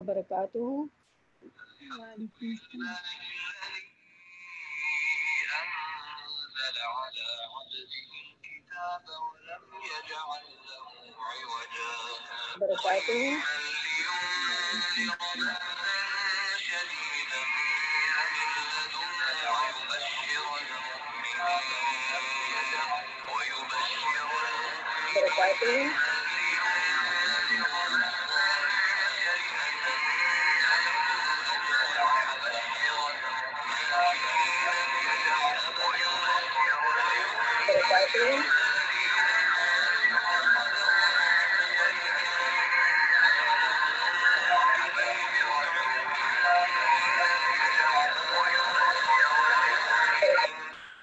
وبرکاتہ. وعلیکم السلام. أنزل على عبده الكتاب ولم يجعل له عوجا وبرکاتہ. قيما لينذر بأسا شديدا من لدنه وبرکاتہ. وبرکاتہ.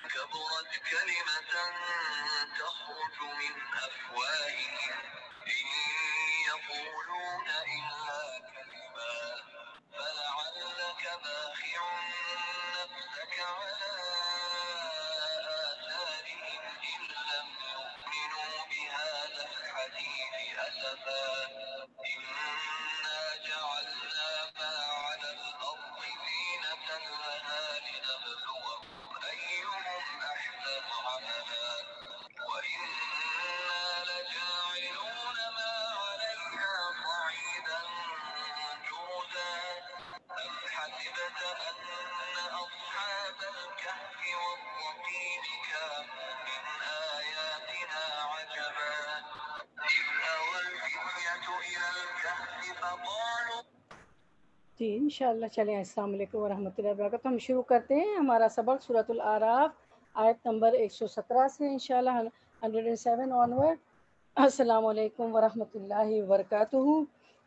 كبرت كلمة تخرج من أفواههم إن يقولون إلا كذبا فلعلك باخع نفسك على آثارهم إن لم يؤمنوا بهذا الحديث أسفا إنا جعلنا ما على الأرض زينة لها لنبلوهم أيهم أحسن عملا وإنا لجاعلون ما عليها صعيدا جرزا أم حسبت أن أصحاب الكهف والرقيم كانوا من آياتنا عجبا إذ أوى الفتية إلى الكهف فقالوا. جی انشاءاللہ چلیں. السلام علیکم ورحمۃ اللہ وبرکاتہ. ہم شروع کرتے ہیں ہمارا سبق سورۃ الاعراف آیت نمبر 117 سے انشاءاللہ 107 آنورڈ. السلام علیکم ورحمۃ اللہ وبرکاتہ.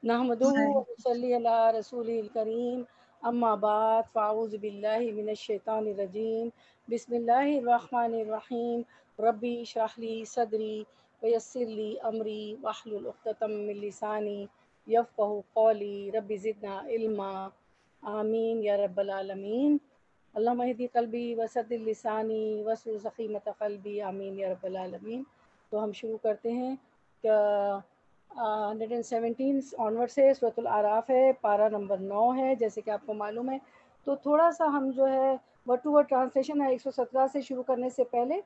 نحمدہ ونصلی علی رسولہ الکریم. اما بعد فاعوذ باللہ من الشیطان الرجیم. بسم اللہ الرحمن الرحیم. ربی اشرح لی صدری ویسر لی امری واحلل عقدۃ من لسانی یفقہوا قولی. رب زدنا علما. آمین یا رب العالمین. اللہم اہدی قلبی وسدد لسانی واسلل سخیمۃ قلبی. آمین یا رب العالمین. تو ہم شروع کرتے ہیں. 117 آنورڈ سے سورۃ الاعراف ہے. پارہ نمبر 9 ہے جیسے کہ آپ کو معلوم ہے. تو تھوڑا سا ہم جو ہے ورڈ ٹو ورڈ ٹرانسلیشن ہے 117 سے شروع کرنے سے پہلے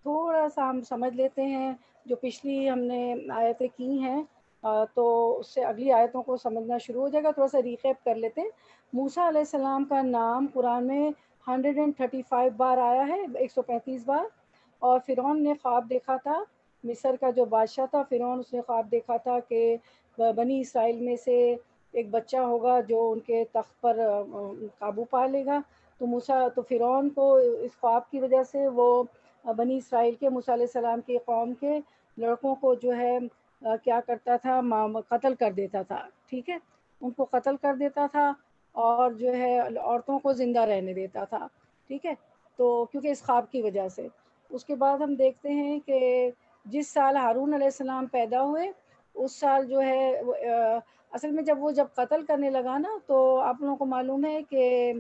تھوڑا سا ہم سمجھ لیتے ہیں جو پچھلی ہم نے آیتیں کی ہیں. تو اس سے اگلی آیتوں کو سمجھنا شروع ہو جائے گا. تھوڑا سا ریکیپ کر لیتے ہیں. موسیٰ علیہ السلام کا نام قرآن میں 135 بار آیا ہے, 135 بار. اور فرعون نے خواب دیکھا تھا. مصر کا جو بادشاہ تھا فرعون, اس نے خواب دیکھا تھا کہ بنی اسرائیل میں سے ایک بچہ ہوگا جو ان کے تخت پر قابو پا لے گا. تو فرعون کو اس خواب کی وجہ سے وہ بنی اسرائیل کے موسیٰ علیہ السلام کی قوم کے لڑکوں کو جو ہے کیا کرتا تھا, قتل کر دیتا تھا. ٹھیک ہے, ان کو قتل کر دیتا تھا اور جو ہے عورتوں کو زندہ رہنے دیتا تھا. ٹھیک ہے, تو کیونکہ اس خواب کی وجہ سے. اس کے بعد ہم دیکھتے ہیں کہ جس سال ہارون علیہ السلام پیدا ہوئے اس سال جو ہے اصل میں جب قتل کرنے لگا نا, تو آپ لوگوں کو معلوم ہے کہ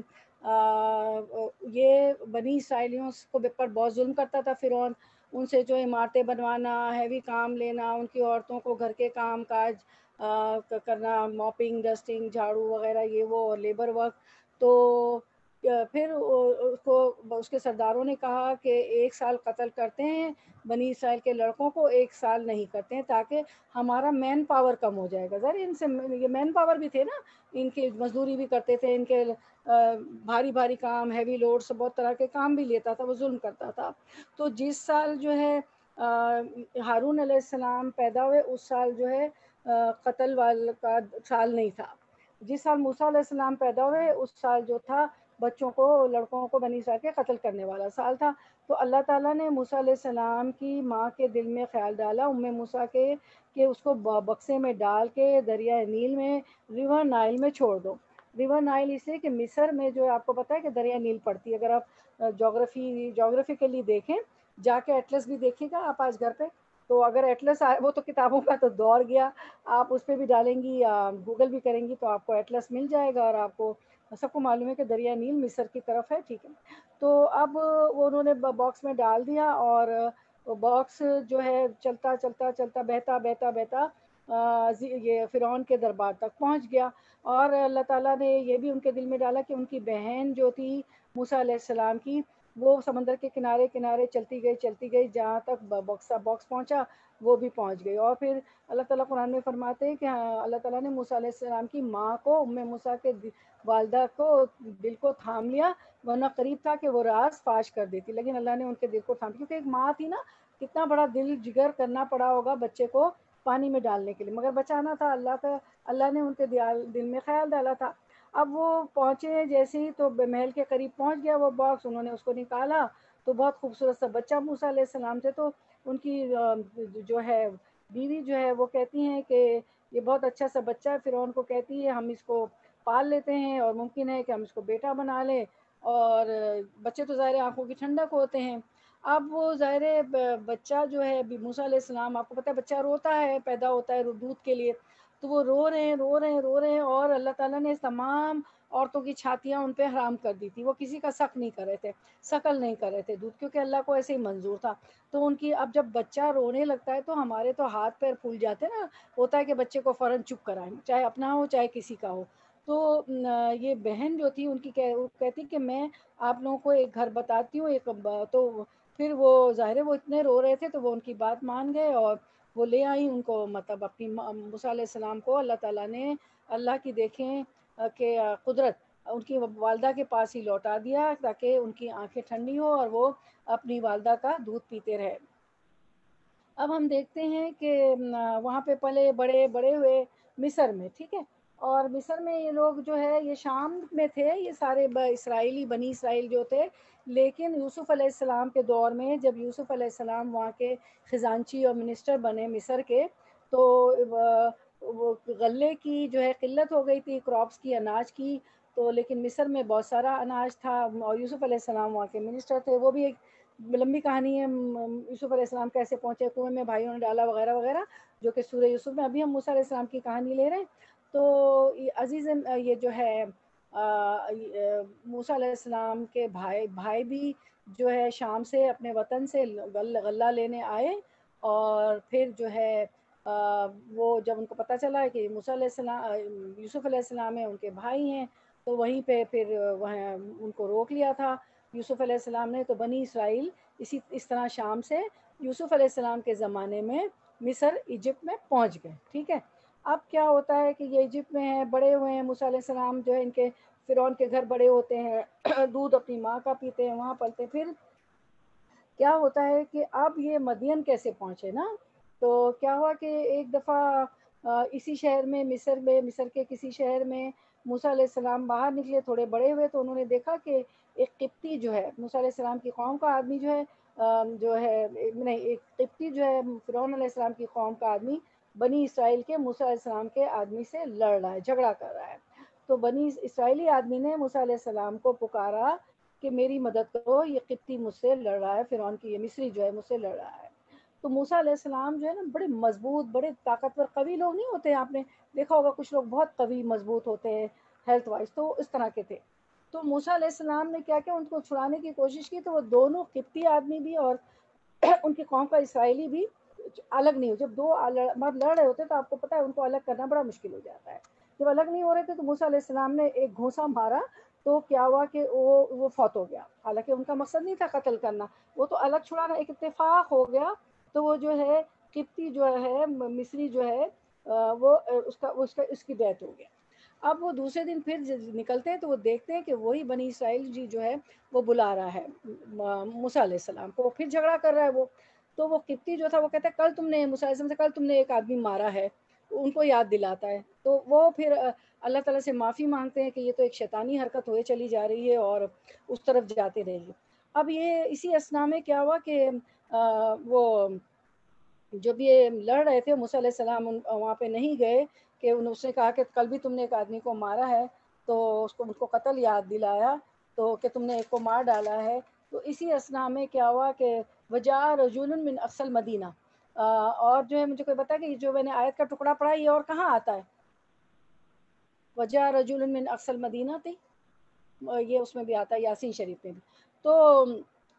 یہ بنی اسرائیلیوں کو پر بہت ظلم کرتا تھا فرعون. ان سے جو عمارتیں بنوانا, ہیوی کام لینا, ان کی عورتوں کو گھر کے کام کاج کرنا, موپنگ, ڈسٹنگ, جھاڑو وغیرہ, یہ وہ لیبر ورک. تو پھر اس کے سرداروں نے کہا کہ 1 سال قتل کرتے ہیں بنی اسرائیل کے لڑکوں کو, 1 سال نہیں کرتے ہیں, تاکہ ہمارا مین پاور کم ہو جائے گا. ذرا ان سے یہ مین پاور بھی تھے نا, ان کی مزدوری بھی کرتے تھے, ان کے بھاری بھاری کام, ہیوی لوڈس, بہت طرح کے کام بھی لیتا تھا, وہ ظلم کرتا تھا. تو جس سال جو ہے ہارون علیہ السلام پیدا ہوئے اس سال جو ہے قتل والا کا سال نہیں تھا. جس سال موسیٰ علیہ السلام پیدا ہوئے اس سال جو تھا بچوں کو, لڑکوں کو بنی اسرائیل کے قتل کرنے والا سال تھا. تو اللہ تعالیٰ نے موسیٰ علیہ السلام کی ماں کے دل میں خیال ڈالا, موسیٰ کے, کہ اس کو بکسے میں ڈال کے دریائے نیل میں, ریور نائل میں چھوڑ دو. ریور نائل اس لیے کہ مصر میں جو آپ کو پتہ ہے کہ دریائے نیل پڑتی ہے. اگر آپ جغرافیکلی دیکھیں, جا کے ایٹلس بھی دیکھیں گا آپ آج گھر پہ, تو اگر ایٹلس آئے, وہ تو کتابوں کا تو دور گیا, آپ اس پہ بھی ڈالیں گی یا گوگل بھی کریں گی تو آپ کو ایٹلس مل جائے گا. اور آپ کو سب کو معلوم ہے کہ دریائے نیل مصر کی طرف ہے. ٹھیک ہے, تو اب وہ انہوں نے باکس میں ڈال دیا, اور باکس جو ہے چلتا چلتا چلتا بہتا بہتا بہتا یہ فرعون کے دربار تک پہنچ گیا، اور اللہ تعالیٰ نے یہ بھی ان کے دل میں ڈالا کہ ان کی بہن جو تھی موسیٰ علیہ السلام کی، وہ سمندر کے کنارے کنارے چلتی گئی جہاں تک باکس پہنچا وہ بھی پہنچ گئی۔ اور پھر اللہ تعالیٰ قرآن میں فرماتے ہیں کہ اللہ تعالیٰ نے موسیٰ علیہ السلام کی ماں کو، موسیٰ کے والدہ کو دل کو تھام لیا، ورنہ قریب تھا کہ وہ راز فاش کر دیتی، لیکن اللہ نے ان کے دل کو تھام، کیونکہ ایک ماں تھی نا، کتنا بڑا دل جگر کرنا پڑا ہوگا بچے کو پانی میں ڈالنے کے لیے، مگر بچانا تھا اللہ کا، اللہ نے ان کے دل میں خیال ڈالا تھا۔ اب وہ پہنچے جیسے ہی تو محل کے قریب پہنچ گیا وہ باکس، انہوں نے اس کو نکالا تو بہت خوبصورت سا بچہ موسیٰ علیہ السلام تھے، تو ان کی جو ہے بیوی جو ہے وہ کہتی ہیں کہ یہ بہت اچھا سا بچہ ہے، فرعون کو کہتی ہے ہم اس کو پال لیتے ہیں اور ممکن ہے کہ ہم اس کو بیٹا بنا لیں، اور بچے تو ظاہر آنکھوں کی ٹھنڈک ہوتے ہیں۔ اب وہ ظاہر بچہ جو ہے موسیٰ علیہ السلام، آپ کو پتہ ہے بچہ روتا ہے، پیدا ہوتا ہے دودھ کے لیے، تو وہ رو رہے ہیں، اور اللہ تعالیٰ نے تمام عورتوں کی چھاتیاں ان پہ حرام کر دی تھی، وہ کسی کا شک نہیں کر رہے تھے، شکل نہیں کر رہے تھے دودھ، کیونکہ اللہ کو ایسے ہی منظور تھا۔ تو ان کی اب جب بچہ رونے لگتا ہے تو ہمارے تو ہاتھ پیر پھول جاتے ہیں نا، ہوتا ہے کہ بچے کو فوراً چپ کرائیں، چاہے اپنا ہو چاہے کسی کا ہو۔ تو یہ بہن جو تھی ان کی کہتی کہ میں آپ لوگوں کو ایک گھر بتاتی ہوں، تو پھر وہ ظاہر وہ اتنے رو رہے تھے تو وہ ان کی بات مان گئے، اور وہ لے آئی ان کو، مطلب اپنی موسیٰ علیہ السلام کو اللہ تعالیٰ نے، اللہ کی دیکھیں کہ قدرت، ان کی والدہ کے پاس ہی لوٹا دیا تاکہ ان کی آنکھیں ٹھنڈی ہو اور وہ اپنی والدہ کا دودھ پیتے رہے۔ اب ہم دیکھتے ہیں کہ وہاں پہ پلے بڑے ہوئے مصر میں، ٹھیک ہے، اور مصر میں یہ لوگ جو ہے یہ شام میں تھے، یہ سارے اسرائیلی بنی اسرائیل جو تھے، لیکن یوسف علیہ السلام کے دور میں جب یوسف علیہ السلام وہاں کے خزانچی اور منسٹر بنے مصر کے، تو وہ غلے کی جو ہے قلت ہو گئی تھی، کراپس کی، اناج کی، تو لیکن مصر میں بہت سارا اناج تھا، اور یوسف علیہ السلام وہاں کے منسٹر تھے، وہ بھی ایک لمبی کہانی ہے، یوسف علیہ السلام کیسے پہنچے کنویں میں، بھائیوں نے ڈالا وغیرہ وغیرہ، جو کہ سورہ یوسف میں، ابھی ہم موسیٰ علیہ السلام کی کہانی لے رہے ہیں۔ تو عزیز یہ جو ہے موسیٰ علیہ السلام کے بھائی بھی جو ہے شام سے اپنے وطن سے غلہ لینے آئے، اور پھر جو ہے وہ جب ان کو پتہ چلا کہ موسیٰ علیہ السلام یوسف علیہ السلام ہیں، ان کے بھائی ہیں، تو وہیں پہ پھر وہاں ان کو روک لیا تھا یوسف علیہ السلام نے۔ تو بنی اسرائیل اس طرح شام سے یوسف علیہ السلام کے زمانے میں مصر ایجپٹ میں پہنچ گئے، ٹھیک ہے۔ اب کیا ہوتا ہے کہ یہ ایجپٹ میں ہیں، بڑے ہوئے ہیں، موسیٰ علیہ السلام جو ہے ان کے فرعون کے گھر بڑے ہوتے ہیں، دودھ اپنی ماں کا پیتے ہیں، وہاں پلتے، پھر کیا ہوتا ہے کہ اب یہ مدین کیسے پہنچے نا، تو کیا ہوا کہ ایک دفعہ اسی شہر میں، مصر کے کسی شہر میں موسیٰ علیہ السلام باہر نکلے، تھوڑے بڑے ہوئے، تو انہوں نے دیکھا کہ ایک قبطی جو ہے موسیٰ علیہ السلام کی قوم کا آدمی جو ہے نہیں، ایک قبطی جو ہے فرعون علیہ السلام کی قوم کا آدمی بنی اسرائیل کے موسیٰ علیہ السلام کے آدمی سے لڑ رہا ہے، جھگڑا کر رہا ہے۔ تو بنی اسرائیلی آدمی نے موسیٰ علیہ السلام کو پکارا کہ میری مدد کرو، یہ قبطی مجھ سے لڑ رہا ہے، فرعون کی یہ مصری جو ہے مجھ سے لڑ رہا ہے۔ تو موسیٰ علیہ السلام جو ہے نا بڑے مضبوط، بڑے طاقتور، قوی لوگ نہیں ہوتے ہیں، آپ نے دیکھا ہوگا کچھ لوگ بہت قوی مضبوط ہوتے ہیں ہیلتھ وائز، تو اس طرح کے تھے۔ تو موسیٰ علیہ السلام نے کیا ان کو چھڑانے کی کوشش کی، تو وہ دونوں قبطی آدمی بھی اور ان کی قوم کا اسرائیلی بھی الگ نہیں ہو، جب دو مرد لڑ رہے ہوتے تو آپ کو پتا ہے ان کو الگ کرنا بڑا مشکل ہو جاتا ہے۔ جب الگ نہیں ہو رہے تھے تو موسیٰ علیہ السلام نے ایک گھونسا مارا، تو کیا ہوا کہ وہ فوت ہو گیا، حالانکہ ان کا مقصد نہیں تھا قتل کرنا، وہ تو الگ چھڑانا، ایک اتفاق ہو گیا، تو وہ جو ہے قبطی جو ہے مصری جو ہے وہ اس کی ڈیتھ ہو گیا۔ اب وہ دوسرے دن پھر نکلتے ہیں تو وہ دیکھتے ہیں کہ وہی بنی اسرائیل جی جو ہے وہ بلا رہا ہے موسیٰ علیہ السلام کو، پھر جھگڑا کر رہا ہے وہ۔ تو وہ قبطی جو تھا وہ کہتا ہے کل تم نے موسیٰ علیہ السلام سے کل تم نے ایک آدمی مارا ہے، ان کو یاد دلاتا ہے، تو وہ پھر اللہ تعالیٰ سے معافی مانگتے ہیں کہ یہ تو ایک شیطانی حرکت ہوئے چلی جا رہی ہے اور اس طرف جاتے رہیے۔ اب یہ اسی اثنا میں کیا ہوا کہ وہ جب یہ لڑ رہے تھے موسیٰ علیہ السلام وہاں پہ نہیں گئے، کہ اس نے کہا کہ کل بھی تم نے ایک آدمی کو مارا ہے، تو ان کو قتل یاد دلایا، تو کہ تم نے ایک کو مار ڈالا ہے۔ تو اسی اثنا میں کیا ہوا کہ وجاء رجل من اقصى المدینہ، اور جو ہے مجھے کوئی بتا کہ جو میں نے آیت کا ٹکڑا پڑھا یہ اور کہاں آتا ہے؟ وجاء رجل من اقصى المدینہ تھی، یہ اس میں بھی آتا ہے، یاسین شریف میں بھی۔ تو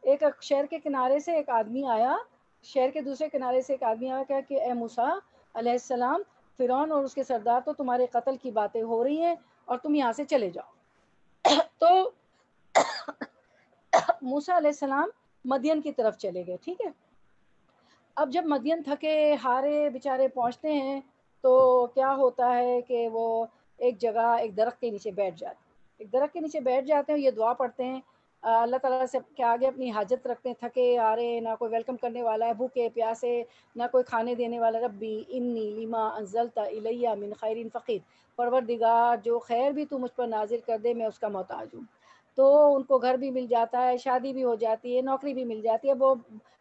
ایک شہر کے کنارے سے ایک آدمی آیا، شہر کے دوسرے کنارے سے ایک آدمی آیا، کہا کہ اے موسیٰ علیہ السلام فرعون اور اس کے سردار تو تمہارے قتل کی باتیں ہو رہی ہیں اور تم یہاں سے چلے جاؤ۔ تو موسیٰ علیہ السلام مدین کی طرف چلے گئے، ٹھیک ہے۔ اب جب مدین تھکے ہارے بیچارے پہنچتے ہیں تو کیا ہوتا ہے کہ وہ ایک جگہ ایک درخت کے نیچے بیٹھ جاتے ہیں، ایک درخت کے نیچے بیٹھ جاتے ہیں، یہ دعا پڑھتے ہیں اللہ تعالیٰ سے کہ آگے اپنی حاجت رکھتے ہیں، تھکے ہارے، نہ کوئی ویلکم کرنے والا ہے، بھوکے پیاسے، نہ کوئی کھانے دینے والا، ربی انی لما انزلت الیہ من خیر فقیر، پروردگار جو خیر بھی تو مجھ پر نازل کر دے میں اس کا محتاج ہوں۔ تو ان کو گھر بھی مل جاتا ہے، شادی بھی ہو جاتی ہے، نوکری بھی مل جاتی ہے، وہ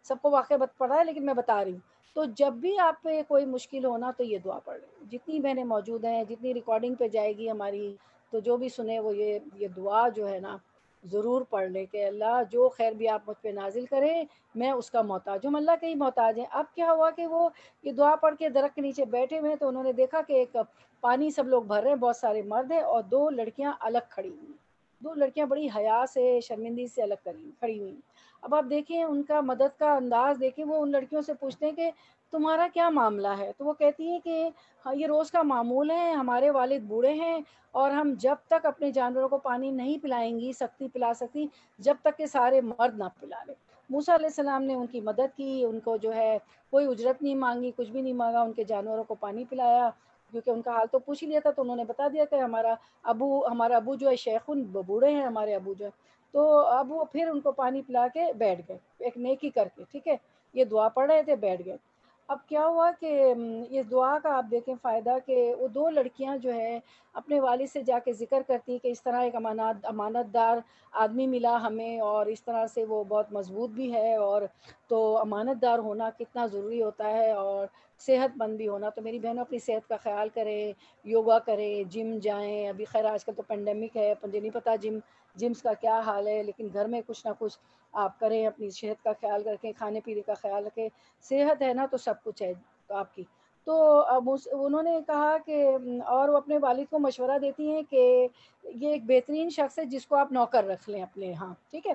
سب کو واقعہ پڑا ہے لیکن میں بتا رہی ہوں۔ تو جب بھی آپ پہ کوئی مشکل ہونا تو یہ دعا پڑھ لیں، جتنی بہنیں موجود ہیں، جتنی ریکارڈنگ پہ جائے گی ہماری، تو جو بھی سنے وہ یہ دعا جو ہے نا ضرور پڑھ لے کہ اللہ جو خیر بھی آپ مجھ پہ نازل کریں میں اس کا محتاج ہوں، ہم اللہ کے ہی محتاج ہیں۔ اب کیا ہوا کہ وہ یہ دعا پڑھ کے درخت کے نیچے بیٹھے ہوئے ہیں تو انہوں نے دیکھا کہ ایک پانی سب لوگ بھر رہے ہیں، بہت سارے مرد ہیں اور دو لڑکیاں الگ کھڑی ہوئی ہیں، دو لڑکیاں بڑی حیا سے شرمندگی سے الگ کھڑی ہوئی ہیں۔ اب آپ دیکھیں ان کا مدد کا انداز دیکھیں، وہ ان لڑکیوں سے پوچھتے ہیں کہ تمہارا کیا معاملہ ہے؟ تو وہ کہتی ہیں کہ ہاں یہ روز کا معمول ہے، ہمارے والد بوڑھے ہیں اور ہم جب تک اپنے جانوروں کو پانی نہیں پلائیں گی سکتی پلا سکتی جب تک کہ سارے مرد نہ پلا لیں۔ موسیٰ علیہ السلام نے ان کی مدد کی، ان کو جو ہے کوئی اجرت نہیں مانگی، کچھ بھی نہیں مانگا، ان کے جانوروں کو پانی پلایا، کیونکہ ان کا حال تو پوچھ ہی لیا تھا تو انہوں نے بتا دیا کہ ہمارا ابو جو ہے شیخن بوڑھے ہیں ہمارے ابو جو ہے۔ تو اب وہ پھر ان کو پانی پلا کے بیٹھ گئے ایک نیکی کر کے، ٹھیک ہے، یہ دعا پڑھ رہے تھے بیٹھ گئے۔ اب کیا ہوا کہ اس دعا کا آپ دیکھیں فائدہ کہ وہ دو لڑکیاں جو ہے اپنے والد سے جا کے ذکر کرتی کہ اس طرح ایک امانت دار آدمی ملا ہمیں اور اس طرح سے وہ بہت مضبوط بھی ہے، اور تو امانت دار ہونا کتنا ضروری ہوتا ہے اور صحت مند بھی ہونا۔ تو میری بہنوں اپنی صحت کا خیال کریں، یوگا کریں، جم جائیں، ابھی خیر آج کل تو پینڈیمک ہے، مجھے نہیں پتہ جمس کا کیا حال ہے، لیکن گھر میں کچھ نہ کچھ آپ کریں، اپنی صحت کا خیال رکھیں، کھانے پینے کا خیال رکھیں، صحت ہے نا تو سب کچھ ہے آپ کی۔ تو اب انہوں نے کہا کہ اور وہ اپنے والد کو مشورہ دیتی ہیں کہ یہ ایک بہترین شخص ہے جس کو آپ نوکر رکھ لیں اپنے ہاں، ٹھیک ہے۔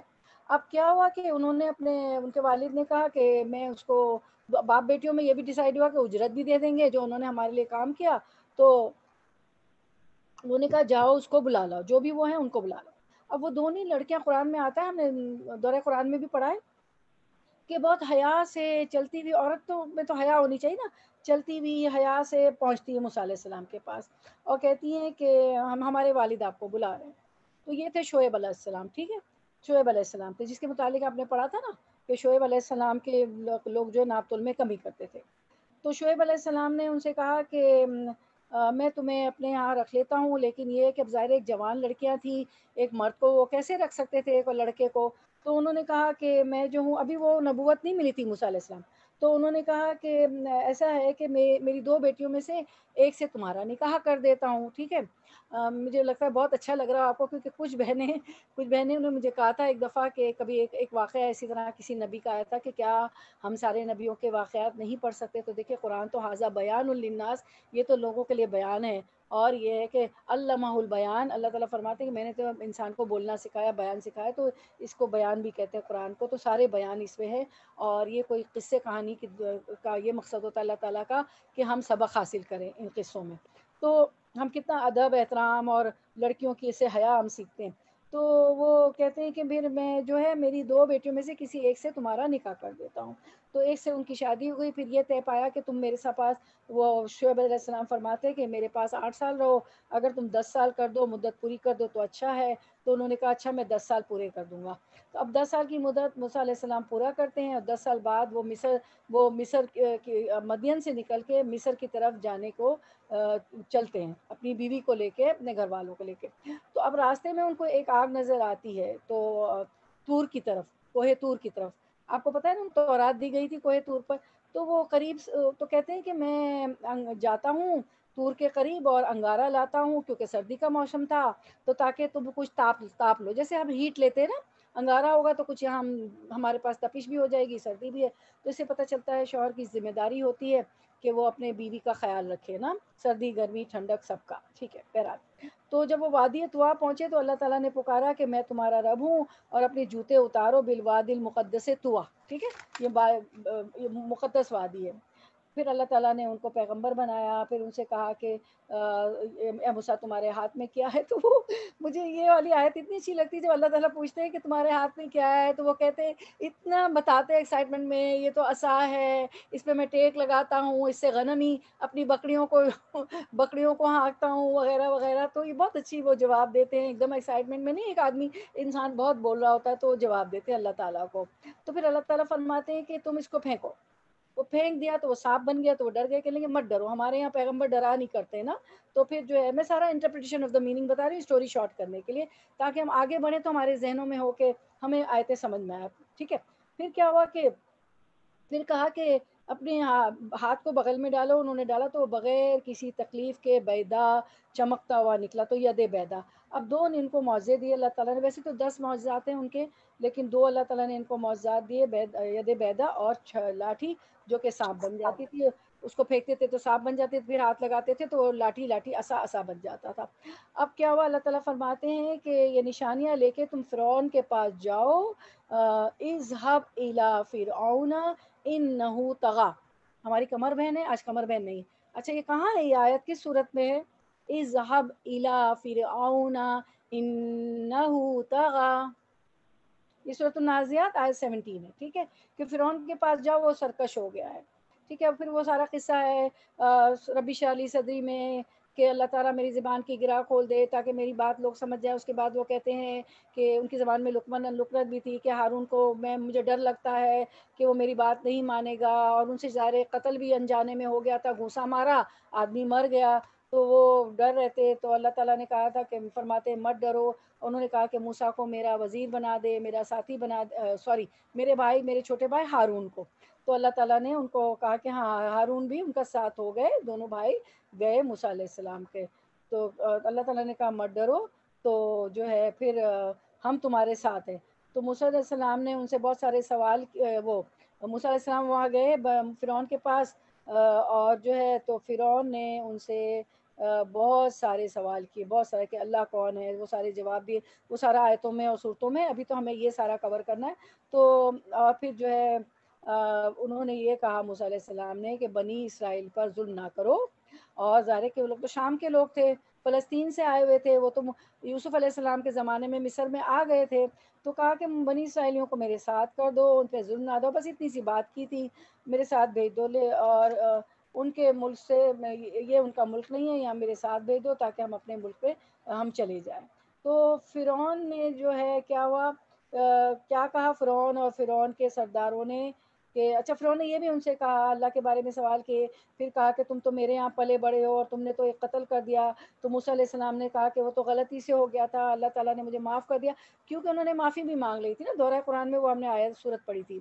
اب کیا ہوا کہ انہوں نے ان کے والد نے کہا کہ میں اس کو باپ بیٹیوں میں یہ بھی ڈیسائیڈ ہوا کہ اجرت بھی دے دیں گے جو انہوں نے ہمارے لیے کام کیا۔ تو انہوں نے کہا جاؤ اس کو بلا لاؤ، جو بھی وہ ہیں ان کو بلا لاؤ۔ اب وہ دونوں لڑکیاں قرآن میں آتا ہے، ہم نے دورہ قرآن میں بھی پڑھا ہے کہ بہت حیا سے چلتی ہوئی، عورت تو میں تو حیا ہونی چاہیے نا، چلتی ہوئی حیا سے پہنچتی ہے موسیٰ علیہ السلام کے پاس اور کہتی ہیں کہ ہمارے والد آپ کو بلا رہے ہیں۔ تو یہ تھے شعیب علیہ السلام، ٹھیک ہے، شعیب علیہ السلام تھے جس کے متعلق آپ نے پڑھا تھا نا کہ شعیب علیہ السلام کے لوگ جو ناپ تول میں کمی کرتے تھے۔ تو شعیب علیہ السلام نے ان سے کہا کہ میں تمہیں اپنے یہاں رکھ لیتا ہوں، لیکن یہ کہ اب ظاہر ایک جوان لڑکیاں تھیں، ایک مرد کو وہ کیسے رکھ سکتے تھے ایک لڑکے کو؟ تو انہوں نے کہا کہ میں جو ہوں، ابھی وہ نبوت نہیں ملی تھی موسیٰ علیہ السلام، تو انہوں نے کہا کہ ایسا ہے کہ میری دو بیٹیوں میں سے ایک سے تمہارا نکاح کر دیتا ہوں، ٹھیک ہے۔ مجھے لگتا ہے بہت اچھا لگ رہا ہے آپ کو، کیونکہ کچھ بہنیں انہوں نے مجھے کہا تھا ایک دفعہ کہ کبھی ایک واقعہ اسی طرح کسی نبی کا آیا تھا کہ کیا ہم سارے نبیوں کے واقعات نہیں پڑھ سکتے؟ تو دیکھیں قرآن تو حاذا بیان للناس، یہ تو لوگوں کے لیے بیان ہے، اور یہ ہے کہ علمہ البیان، اللہ تعالیٰ فرماتے ہیں کہ میں نے تو انسان کو بولنا سکھایا، بیان سکھایا، تو اس کو بیان بھی کہتے ہیں قرآن کو، تو سارے بیان اس میں ہے۔ اور یہ کوئی قصے کہانی کا یہ مقصد ہوتا ہے اللہ تعالیٰ کا کہ ہم سبق حاصل کریں ان قصوں میں، تو ہم کتنا ادب احترام اور لڑکیوں کی سے حیا ہم سیکھتے ہیں۔ تو وہ کہتے ہیں کہ پھر میں جو ہے میری دو بیٹیوں میں سے کسی ایک سے تمہارا نکاح کر دیتا ہوں۔ تو ایک سے ان کی شادی ہو گئی، پھر یہ طے پایا کہ تم میرے پاس، وہ شعیب علیہ السلام فرماتے ہیں کہ میرے پاس 8 سال رہو، اگر تم 10 سال کر دو، مدت پوری کر دو تو اچھا ہے۔ تو انہوں نے کہا اچھا میں 10 سال پورے کر دوں گا۔ تو اب 10 سال کی مدت موسیٰ علیہ السلام پورا کرتے ہیں اور 10 سال بعد وہ مصر کی مدین سے نکل کے مصر کی طرف جانے کو چلتے ہیں، اپنی بیوی کو لے کے، اپنے گھر والوں کو لے کے۔ تو اب راستے میں ان کو ایک آگ نظر آتی ہے، تو طور کی طرف، کوہ طور کی طرف، آپ کو پتہ ہے نا تورات دی گئی تھی کوہ طور پر، تو وہ قریب تو کہتے ہیں کہ میں جاتا ہوں طور کے قریب اور انگارہ لاتا ہوں کیونکہ سردی کا موسم تھا، تو تاکہ تم کچھ تاپ لو، جیسے ہم ہیٹ لیتے ہیں نا، انگارہ ہوگا تو کچھ یہاں ہمارے پاس تپش بھی ہو جائے گی، سردی بھی ہے۔ تو اس سے پتہ چلتا ہے شوہر کی ذمہ داری ہوتی ہے کہ وہ اپنے بیوی کا خیال رکھے نا، سردی گرمی ٹھنڈک سب کا، ٹھیک ہے بہرحال۔ تو جب وہ وادی طوا پہنچے تو اللہ تعالیٰ نے پکارا کہ میں تمہارا رب ہوں اور اپنے جوتے اتارو بالوادی المقدس طوا، ٹھیک ہے، یہ مقدس وادی ہے۔ پھر اللہ تعالیٰ نے ان کو پیغمبر بنایا، پھر ان سے کہا کہ اے موسیٰ تمہارے ہاتھ میں کیا ہے؟ تو وہ مجھے یہ والی آیت اتنی اچھی لگتی ہے جب اللہ تعالیٰ پوچھتے ہیں کہ تمہارے ہاتھ میں کیا ہے، تو وہ کہتے ہیں، اتنا بتاتے ہیں ایکسائٹمنٹ میں، یہ تو عصا ہے، اس پہ میں ٹیک لگاتا ہوں، اس سے غنمی اپنی بکریوں کو بکریوں کو ہانکتا ہوں وغیرہ وغیرہ. تو یہ بہت اچھی وہ جواب دیتے ہیں ایک دم ایکسائٹمنٹ میں. نہیں، ایک آدمی انسان بہت بول رہا ہوتا ہے تو وہ جواب دیتے ہیں اللہ تعالیٰ کو. تو پھر اللہ تعالیٰ فرماتے ہیں کہ تم اس کو پھینکو. وہ پھینک دیا تو وہ سانپ بن گیا، تو وہ ڈر گئے، کہ لیں گے مت ڈرو، ہمارے یہاں پیغمبر ڈرا نہیں کرتے نا. تو پھر جو ہے، میں سارا انٹرپریٹیشن آف دا میننگ بتا رہی ہوں اسٹوری شارٹ کرنے کے لیے، تاکہ ہم آگے بڑھیں تو ہمارے ذہنوں میں ہو کہ ہمیں آیتیں سمجھ میں آئے. ٹھیک ہے. پھر کیا ہوا کہ پھر کہا کہ اپنے ہاتھ کو بغل میں ڈالو. انہوں نے ڈالا تو وہ بغیر کسی تکلیف کے بیدا چمکتا ہوا نکلا، تو ید بیدا. اب دو نے ان کو معجزے دیے اللہ تعالیٰ نے. ویسے تو 10 معجزات ہیں ان کے، لیکن 2 اللہ تعالیٰ نے ان کو معجزات دیے، ید بیدا اور لاٹھی جو کہ سانپ بن جاتی تھی. اس کو پھینکتے تھے تو سانپ بن جاتے تھے، پھر ہاتھ لگاتے تھے تو لاٹھی لاٹھی عصا عصا بن جاتا تھا. اب کیا ہوا، اللہ تعالیٰ فرماتے ہیں کہ یہ نشانیاں لے کے تم فرعون کے پاس جاؤ. اذهب الى فرعون انه طغى. ہماری کمر بہن ہے آج، کمر بہن نہیں. اچھا، یہ کہاں ہے؟ یہ آیت کس صورت میں ہے؟ اذهب الى فرعون انه طغى. یہ سورۃ النازعات آیت 17 ہے. ٹھیک ہے، کہ فرعون کے پاس جاؤ، وہ سرکش ہو گیا ہے. ٹھیک ہے. پھر وہ سارا قصہ ہے ربی اشرح لی صدری میں، کہ اللہ تعالیٰ میری زبان کی گرہ کھول دے تاکہ میری بات لوگ سمجھ جائیں. اس کے بعد وہ کہتے ہیں کہ ان کی زبان میں لقمت بھی تھی کہ ہارون کو مجھے ڈر لگتا ہے کہ وہ میری بات نہیں مانے گا، اور ان سے ظاہر قتل بھی انجانے میں ہو گیا تھا، گھوسا مارا، آدمی مر گیا، تو وہ ڈر رہتے. تو اللہ تعالیٰ نے کہا تھا کہ فرماتے مت ڈرو. انہوں نے کہا کہ موسیٰ کو میرا وزیر بنا دے، میرا ساتھی بنا دے، سوری میرے بھائی، میرے چھوٹے بھائی ہارون کو. تو اللہ تعالیٰ نے ان کو کہا کہ ہاں، ہارون بھی ان کا ساتھ ہو گئے، دونوں بھائی گئے موسیٰ علیہ السلام کے. تو اللہ تعالیٰ نے کہا مت ڈرو، تو جو ہے پھر ہم تمہارے ساتھ ہیں. تو موسیٰ علیہ السلام نے ان سے بہت سارے سوال وہ موسیٰ علیہ السلام وہاں گئے فرعون کے پاس، اور جو ہے تو فرعون نے ان سے بہت سارے سوال کیے، بہت سارے، کہ اللہ کون ہے، وہ سارے جواب دیے. وہ سارا آیتوں میں اور صورتوں میں، ابھی تو ہمیں یہ سارا کور کرنا ہے. تو اور پھر جو ہے انہوں نے یہ کہا موسیٰ علیہ السلام نے کہ بنی اسرائیل پر ظلم نہ کرو. اور ظاہر ہے کہ وہ لوگ تو شام کے لوگ تھے، فلسطین سے آئے ہوئے تھے، وہ تو یوسف علیہ السلام کے زمانے میں مصر میں آ گئے تھے. تو کہا کہ بنی اسرائیلیوں کو میرے ساتھ کر دو، ان پہ ظلم نہ دو، بس اتنی سی بات کی تھی، میرے ساتھ بھیج دو. لے اور ان کے ملک سے، یہ ان کا ملک نہیں ہے، یا میرے ساتھ بھیج دو تاکہ ہم اپنے ملک پہ ہم چلے جائیں. تو فرعون نے جو ہے کیا ہوا، کیا کہا فرعون اور فرعون کے سرداروں نے کہ اچھا، فرعون نے یہ بھی ان سے کہا، اللہ کے بارے میں سوال کیے. پھر کہا کہ تم تو میرے یہاں پلے بڑے ہو اور تم نے تو ایک قتل کر دیا. تو موسیٰ علیہ السلام نے کہا کہ وہ تو غلطی سے ہو گیا تھا، اللہ تعالیٰ نے مجھے معاف کر دیا، کیونکہ انہوں نے معافی بھی مانگ لی تھی نا، دورہ قرآن میں وہ ہم نے آیت صورت پڑھی تھی.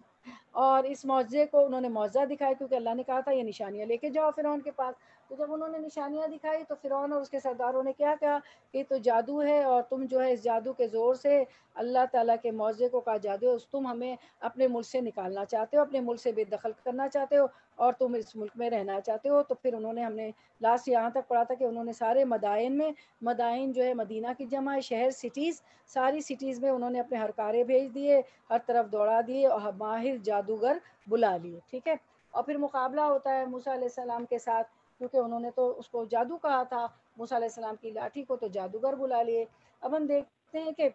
اور اس معجزے کو انہوں نے معجزہ دکھایا، کیونکہ اللہ نے کہا تھا یہ نشانیاں لے کے جاؤ فرعون کے پاس. تو جب انہوں نے نشانیاں دکھائی تو فرعون اور اس کے سرداروں نے کیا کہا کہ یہ تو جادو ہے، اور تم جو ہے اس جادو کے زور سے اللہ تعالیٰ کے معجزے کو کہا جادو ہے، تم ہمیں اپنے ملک سے نکالنا چاہتے ہو، اپنے ملک سے بے دخل کرنا چاہتے ہو، اور تم اس ملک میں رہنا چاہتے ہو. تو پھر انہوں نے، ہم نے لاسٹ یہاں تک پڑھا تھا کہ انہوں نے سارے مدائن میں، مدائن جو ہے مدینہ کی جمع ہے، شہر، سٹیز، ساری سٹیز میں انہوں نے اپنے ہرکارے بھیج دیے، ہر طرف دوڑا دیے، اور ماہر جادوگر بلا لیے. ٹھیک ہے. اور پھر مقابلہ ہوتا ہے موسیٰ علیہ السلام کے ساتھ، کیونکہ انہوں نے تو اس کو جادو کہا تھا، موسیٰ علیہ السلام کی لاٹھی کو تو جادوگر بلا لیے. اب ہم دیکھتے ہیں کہ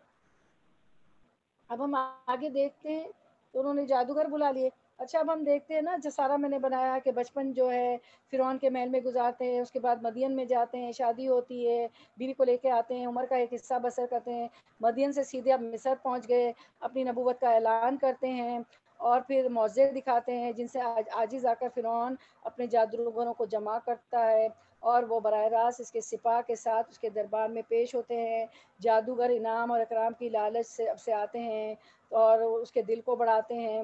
اب ہم آگے دیکھتے ہیں، تو انہوں نے جادوگر بلا لیے. اچھا، اب ہم دیکھتے ہیں نا، جو سارا میں نے بنایا کہ بچپن جو ہے فرعون کے محل میں گزارتے ہیں، اس کے بعد مدین میں جاتے ہیں، شادی ہوتی ہے، بیوی کو لے کے آتے ہیں، عمر کا ایک حصہ بسر کرتے ہیں، مدین سے سیدھے اب مصر پہنچ گئے، اپنی نبوت کا اعلان کرتے ہیں، اور پھر معجزے دکھاتے ہیں جن سے عاجز آ کر فرعون اپنے جادوگروں کو جمع کرتا ہے، اور وہ براہ راست اس کے سپاہ کے ساتھ اس کے دربار میں پیش ہوتے ہیں. جادوگر انعام اور اکرام کی لالچ سے آتے ہیں، اور اس کے دل کو بڑھاتے ہیں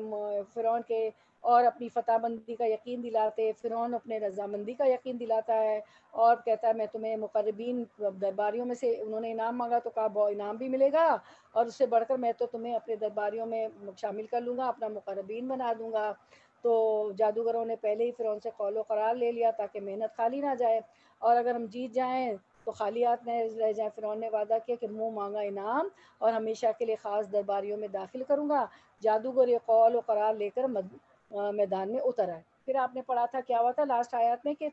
فرعون کے، اور اپنی فتح بندی کا یقین دلاتے. فرعون اپنے رضامندی کا یقین دلاتا ہے، اور کہتا ہے میں تمہیں مقربین درباریوں میں سے، انہوں نے انعام مانگا تو کہا بہت انعام بھی ملے گا، اور اس سے بڑھ کر میں تو تمہیں اپنے درباریوں میں شامل کر لوں گا، اپنا مقربین بنا دوں گا. تو جادوگروں نے پہلے ہی فرعون سے قول و قرار لے لیا تاکہ محنت خالی نہ جائے، اور اگر ہم جیت جائیں تو خالی ہاتھ نہ رہ جائیں. فرعون نے وعدہ کیا کہ منہ مانگا انعام اور ہمیشہ کے لیے خاص درباریوں میں داخل کروں گا. جادوگر یہ قول و قرار لے کر میدان میں اتر آئے. پھر آپ نے پڑھا تھا کیا ہوا تھا لاسٹ آیات میں کہ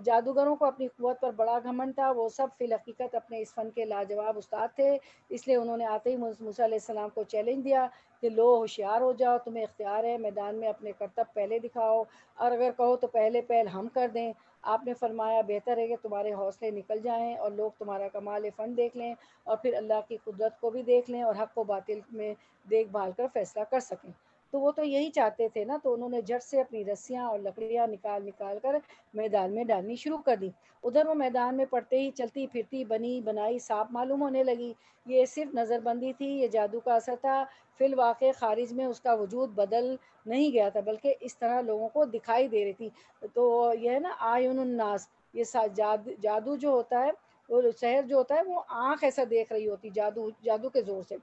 جادوگروں کو اپنی قوت پر بڑا گھمنڈ تھا، وہ سب فی الحقیقت اپنے اس فن کے لاجواب استاد تھے، اس لیے انہوں نے آتے ہی موسیٰ علیہ السلام کو چیلنج دیا کہ لو ہوشیار ہو جاؤ، تمہیں اختیار ہے، میدان میں اپنے کرتب پہلے دکھاؤ، اور اگر کہو تو پہلے پہل ہم کر دیں۔ آپ نے فرمایا بہتر ہے کہ تمہارے حوصلے نکل جائیں اور لوگ تمہارا کمال فن دیکھ لیں اور پھر اللہ کی قدرت کو بھی دیکھ لیں اور حق و باطل میں دیکھ بھال کر فیصلہ کر سکیں۔ تو وہ تو یہی چاہتے تھے نا، تو انہوں نے جھٹ سے اپنی رسیاں اور لکڑیاں نکال کر میدان میں ڈالنی شروع کر دی۔ ادھر وہ میدان میں پڑتے ہی چلتی پھرتی بنی بنائی سانپ معلوم ہونے لگی۔ یہ صرف نظر بندی تھی، یہ جادو کا اثر تھا، فی الواقع خارج میں اس کا وجود بدل نہیں گیا تھا، بلکہ اس طرح لوگوں کو دکھائی دے رہی تھی۔ تو یہ ہے نا آئین الناس، یہ جادو جو ہوتا ہے، وہ شہر جو ہوتا ہے وہ آنکھ ایسا دیکھ رہی ہوتی جادو کے زور سے،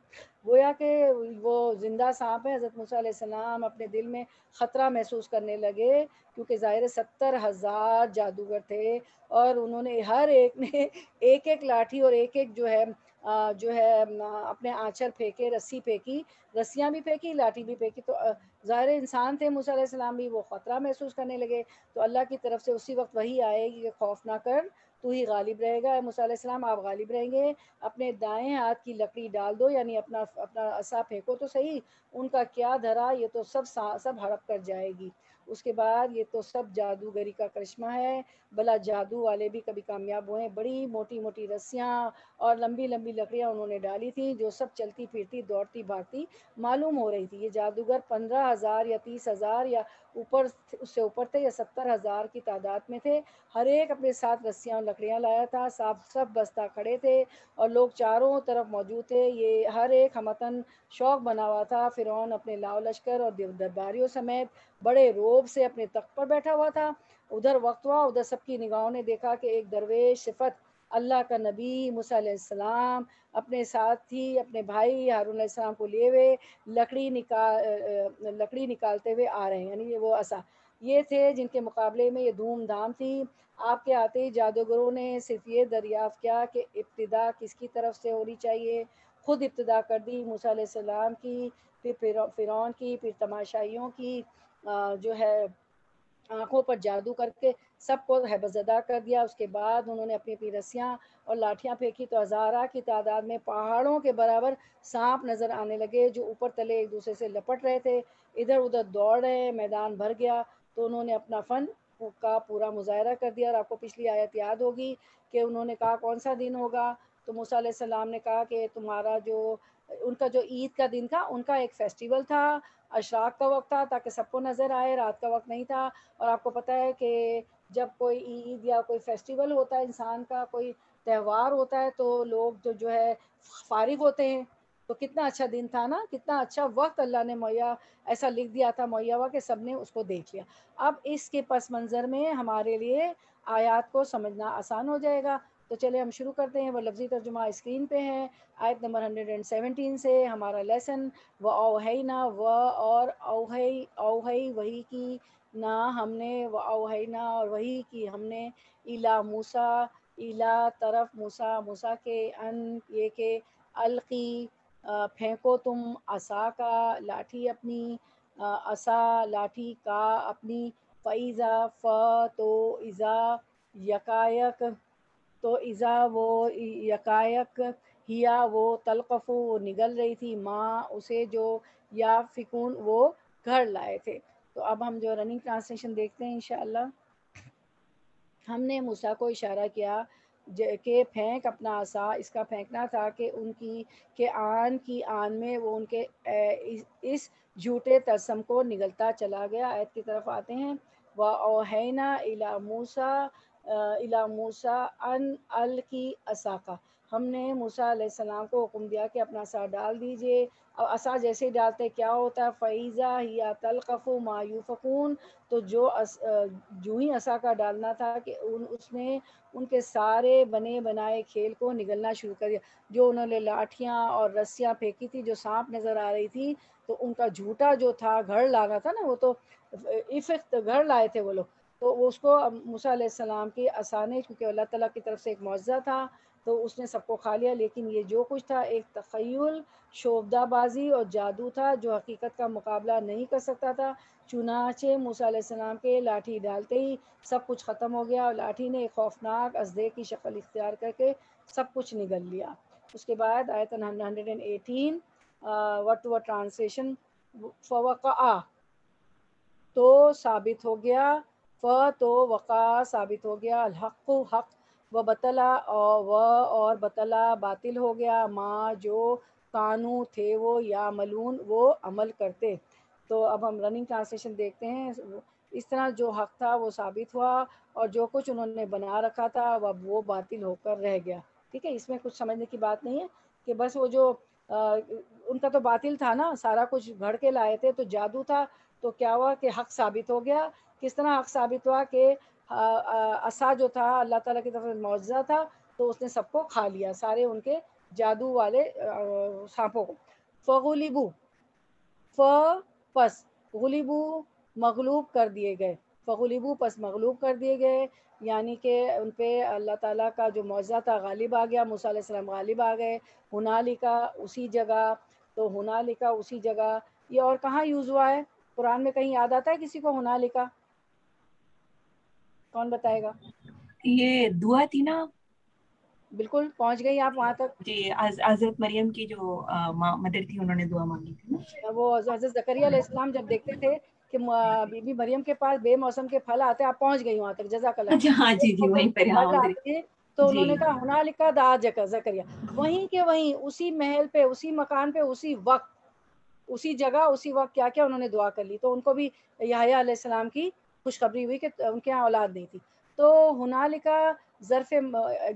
گویا کہ وہ زندہ سانپ ہے۔ حضرت موسیٰ علیہ السلام اپنے دل میں خطرہ محسوس کرنے لگے، کیونکہ ظاہر 70,000 جادوگر تھے اور انہوں نے ہر ایک نے ایک ایک لاٹھی اور ایک ایک جو ہے اپنے آنچر پھینکے، رسی پھینکی، رسیاں بھی پھینکی، لاٹھی بھی پھینکی، تو ظاہر انسان تھے موسیٰ علیہ السلام بھی، وہ خطرہ محسوس کرنے لگے۔ تو اللہ کی طرف سے اسی وقت وحی آئے گی کہ خوف نہ کر، تو ہی غالب رہے گا، اے موسیٰ علیہ السلام آپ غالب رہیں گے، اپنے دائیں ہاتھ کی لکڑی ڈال دو، یعنی اپنا عصا پھینکو تو صحیح، ان کا کیا دھرا، یہ تو سب ہڑپ کر جائے گی۔ اس کے بعد یہ تو سب جادوگری کا کرشمہ ہے، بھلا جادو والے بھی کبھی کامیاب ہوئے۔ بڑی موٹی موٹی رسیاں اور لمبی لمبی لکڑیاں انہوں نے ڈالی تھیں، جو سب چلتی پھرتی دوڑتی بھاگتی معلوم ہو رہی تھی۔ یہ جادوگر 15,000 یا 30,000 یا اوپر، اس سے اوپر تھے، یا 70,000 کی تعداد میں تھے۔ ہر ایک اپنے ساتھ رسیاں اور لکڑیاں لایا تھا، سب بستہ کھڑے تھے اور لوگ چاروں طرف موجود تھے۔ یہ ہر ایک ہمتن شوق بنا ہوا تھا۔ فرعون اپنے لاؤ لشکر اور درباریوں سمیت بڑے روب سے اپنے تخت پر بیٹھا ہوا تھا۔ ادھر وقت ہوا، ادھر سب کی نگاہوں نے دیکھا کہ ایک درویش صفت اللہ کا نبی موسیٰ علیہ السلام اپنے ساتھی اپنے بھائی ہارون علیہ السلام کو لیے ہوئے لکڑی نکالتے ہوئے آ رہے ہیں، یعنی وہ عصا یہ تھے جن کے مقابلے میں یہ دھوم دھام تھی۔ آپ کے آتے ہی جادوگروں نے صرف یہ دریافت کیا کہ ابتدا کس کی طرف سے ہونی چاہیے، خود ابتدا کر دی، موسیٰ علیہ السلام کی، پھر فرعون کی، پھر تماشائیوں کی، جو ہے آنکھوں پر جادو کر کے سب کو حیبت زدہ کر دیا۔ اس کے بعد انہوں نے اپنی رسیاں اور لاٹھیاں پھینکی تو ہزارہ کی تعداد میں پہاڑوں کے برابر سانپ نظر آنے لگے، جو اوپر تلے ایک دوسرے سے لپٹ رہے تھے، ادھر ادھر دوڑ رہے، میدان بھر گیا۔ تو انہوں نے اپنا فن کا پورا مظاہرہ کر دیا۔ اور آپ کو پچھلی آیت یاد ہوگی کہ انہوں نے کہا کون سا دن ہوگا، تو موسیٰ علیہ السلام نے کہا کہ تمہارا ان کا جو عید کا دن تھا، ان کا ایک فیسٹیول تھا، اشراق کا وقت تھا تاکہ سب کو نظر آئے، رات کا وقت نہیں تھا۔ اور آپ کو پتہ ہے کہ جب کوئی عید یا کوئی فیسٹیول ہوتا ہے، انسان کا کوئی تہوار ہوتا ہے، تو لوگ جو ہے فارغ ہوتے ہیں، تو کتنا اچھا دن تھا نا، کتنا اچھا وقت اللہ نے مہیا ایسا لکھ دیا تھا، مہیا ہوا کہ سب نے اس کو دیکھ لیا۔ اب اس کے پس منظر میں ہمارے لیے آیات کو سمجھنا آسان ہو جائے گا۔ تو چلے ہم شروع کرتے ہیں، وہ لفظی ترجمہ اسکرین پہ ہے، آیت نمبر 117 سے ہمارا لیسن۔ و اوہینا، و اور اوہی وہی کی، نہ ہم نے، و اوہینا اور وہی کی ہم نے، الا موسیٰ الا طرف موسیٰ کے، ان یہ کہ القی پھینکو تم عصا کا لاٹھی اپنی، عصا لاٹھی کا اپنی، فَإِذَا تو اذا یکایک، تو اذا وہ یکایک، ہیا وہ تلقف وہ نگل رہی تھی، ماں اسے جو یا فکون وہ گھر لائے تھے۔ تو اب ہم جو رننگ ٹرانسلیشن دیکھتے ہیں انشاءاللہ۔ ہم نے موسیٰ کو اشارہ کیا کہ پھینک اپنا عصا، اس کا پھینکنا تھا کہ ان کی آن میں وہ ان کے اس جھوٹے ترسم کو نگلتا چلا گیا۔ آیت کی طرف آتے ہیں، وَأَوْحَيْنَا إِلَى مُوسَىٰ أَنْ أَلْقِ عَصَاكَ، ہم نے موسیٰ علیہ السلام کو حکم دیا کہ اپنا عصا ڈال دیجئے۔ اور عصا جیسے ہی ڈالتے کیا ہوتا ہے، فَإِذَا هِيَ تَلْقَفُ مَا يُؤْفِكُونَ، تو جو ہی عصا کا ڈالنا تھا کہ اس نے ان کے سارے بنے بنائے کھیل کو نگلنا شروع کر دیا۔ جو انہوں نے لاٹھیاں اور رسیاں پھینکی تھی، جو سانپ نظر آ رہی تھی، تو ان کا جھوٹا جو تھا گھر لانا تھا نا، وہ تو افق گھر لائے تھے وہ لوگ، تو اس کو موسیٰ علیہ السلام کی عصا نے، کیونکہ اللہ تعالیٰ کی طرف سے ایک معجزہ تھا تو اس نے سب کو کھا لیا، لیکن یہ جو کچھ تھا ایک تخیل، شعبدہ بازی اور جادو تھا جو حقیقت کا مقابلہ نہیں کر سکتا تھا۔ چنانچہ موسیٰ علیہ السلام کے لاٹھی ڈالتے ہی سب کچھ ختم ہو گیا، اور لاٹھی نے ایک خوفناک اژدہے کی شکل اختیار کر کے سب کچھ نگل لیا۔ اس کے بعد آیت 118 ورڈ ٹو ورڈ ٹرانسلیشن، فوقع تو ثابت ہو گیا، تو وقع ثابت ہو گیا، الحق حق، و بطلا اور بطلا باطل ہو گیا، ما جو کانو تھے وہ یا ملون وہ عمل کرتے۔ تو اب ہم رننگ ٹرانسلیشن دیکھتے ہیں۔ اس طرح جو حق تھا وہ ثابت ہوا، اور جو کچھ انہوں نے بنا رکھا تھا وہ باطل ہو کر رہ گیا۔ ٹھیک ہے، اس میں کچھ سمجھنے کی بات نہیں ہے کہ بس وہ جو ان کا تو باطل تھا نا، سارا کچھ گھڑ کے لائے تھے، تو جادو تھا، تو کیا ہوا کہ حق ثابت ہو گیا۔ کس طرح حق ثابت ہوا کہ عصا جو تھا اللہ تعالیٰ کی طرف سے معجزہ تھا، تو اس نے سب کو کھا لیا، سارے ان کے جادو والے سانپوں کو۔ فغلبو، پس غلبو مغلوب کر دیے گئے، فغلبو پس مغلوب کر دیے گئے، یعنی کہ ان پہ اللہ تعالیٰ کا جو معجزہ تھا غالب آ گیا، موسیٰ علیہ السلام غالب آ گئے۔ ہنالکا اسی جگہ، تو ہنالکا اسی جگہ، یہ اور کہاں یوز ہوا ہے قرآن میں؟ کہیں یاد آتا ہے کسی کو ہنالکا؟ کون بتائے گا؟ یہ دعا تھی نا، بالکل پہنچ گئی آپ وہاں تک۔ جی حضرت مریم کی جو مدر تھی، انہوں نے دعا مانگی تھی نا۔ وہ حضرت زکریا علیہ السلام جب دیکھتے تھے کہ بی بی مریم کے پاس بے موسم کے پھل آتے ہیں، آپ پہنچ گئی وہاں تک، جزاک اللہ، اچھا ہاں جی جی، وہیں پر، ہاں پھل ادھر، آتے ہیں، تو انہوں جی نے کہا ہنالکا دعا زکریا، وہیں کے وہیں اسی محل پہ، اسی مکان پہ، اسی وقت، اسی جگہ، اسی وقت کیا کیا انہوں نے دعا کر لی، تو ان کو بھی یحییٰ علیہ السلام کی خوشخبری ہوئی کہ ان کے یہاں اولاد نہیں تھی۔ تو ہنالکا ظرف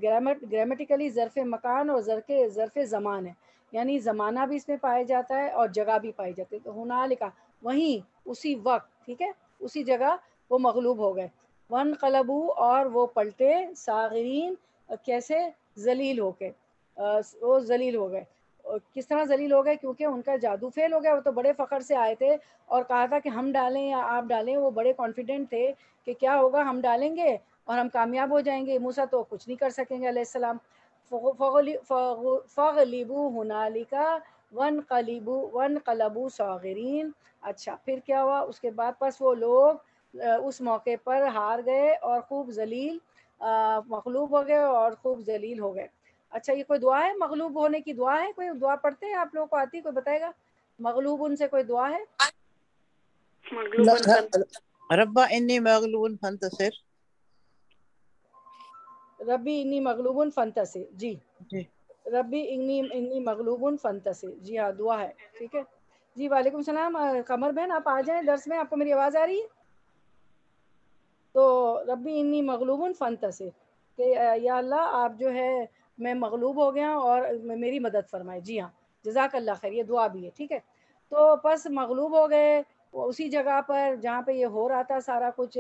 گرامیٹیکلی ظرف مکان اور ظرف زمان ہے، یعنی زمانہ بھی اس میں پایا جاتا ہے اور جگہ بھی پائی جاتی ہے۔ تو ہنالکا وہیں اسی وقت، ٹھیک ہے، اسی جگہ وہ مغلوب ہو گئے۔ ون اور وہ پلٹے، صاغرین کیسے؟ ذلیل ہو کے، وہ ذلیل ہو گئے۔ کس طرح ذلیل ہو گئے؟ کیونکہ ان کا جادو فیل ہو گیا، وہ تو بڑے فخر سے آئے تھے اور کہا تھا کہ ہم ڈالیں یا آپ ڈالیں، وہ بڑے کانفیڈنٹ تھے کہ کیا ہوگا، ہم ڈالیں گے اور ہم کامیاب ہو جائیں گے، موسیٰ تو کچھ نہیں کر سکیں گے علیہ السلام۔ فغلبوا ہنالکا وانقلبوا صاغرین۔ اچھا پھر کیا ہوا اس کے بعد؟ پس وہ لوگ اس موقع پر ہار گئے اور خوب ذلیل، مغلوب ہو گئے اور خوب ذلیل ہو گئے۔ اچھا یہ کوئی دعا ہے مغلوب ہونے کی؟ دعا ہے کوئی؟ دعا پڑھتے ہیں آپ لوگوں کو آتی؟ کوئی بتائے گا مغلوب ان سے کوئی دعا ہے؟ ربا انی مغلوب فانتصر۔ ربی انی مغلوب فانتصر، جی جی ربی انی مغلوب فانتصر، جی ہاں دعا ہے، ٹھیک ہے جی۔ وعلیکم السلام قمر بہن، آپ آ جائیں درس میں، آپ کو میری آواز آ رہی ہے؟ تو ربی انی مغلوب فانتصر، کہ یا اللہ آپ جو ہے میں مغلوب ہو گیا اور میری مدد فرمائے، جی ہاں جزاک اللہ خیر، یہ دعا بھی ہے، ٹھیک ہے۔ تو پس مغلوب ہو گئے اسی جگہ پر جہاں پہ یہ ہو رہا تھا سارا کچھ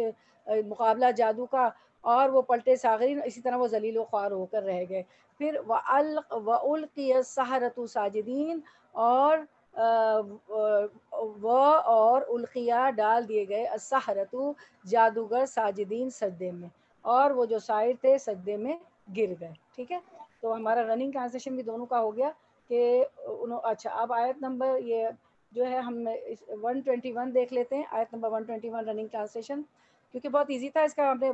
مقابلہ جادو کا، اور وہ پلٹے صاغرین، اسی طرح وہ ذلیل و خوار ہو کر رہ گئے۔ پھر وَأُلْقِيَ السَّحَرَةُ ساجدین، اور القیہ ڈال دیے گئے، السحرۃ جادوگر، ساجدین سجدے میں، اور وہ جو سائر تھے سجدے میں گر گئے، ٹھیک ہے۔ تو ہمارا رننگ ٹرانسلیشن بھی دونوں کا ہو گیا کہ اچھا اب آیت نمبر یہ جو ہے ہم 121 دیکھ لیتے ہیں، آیت نمبر 121 رننگ ٹرانسلیشن، کیونکہ بہت ایزی تھا اس کا، ہم نے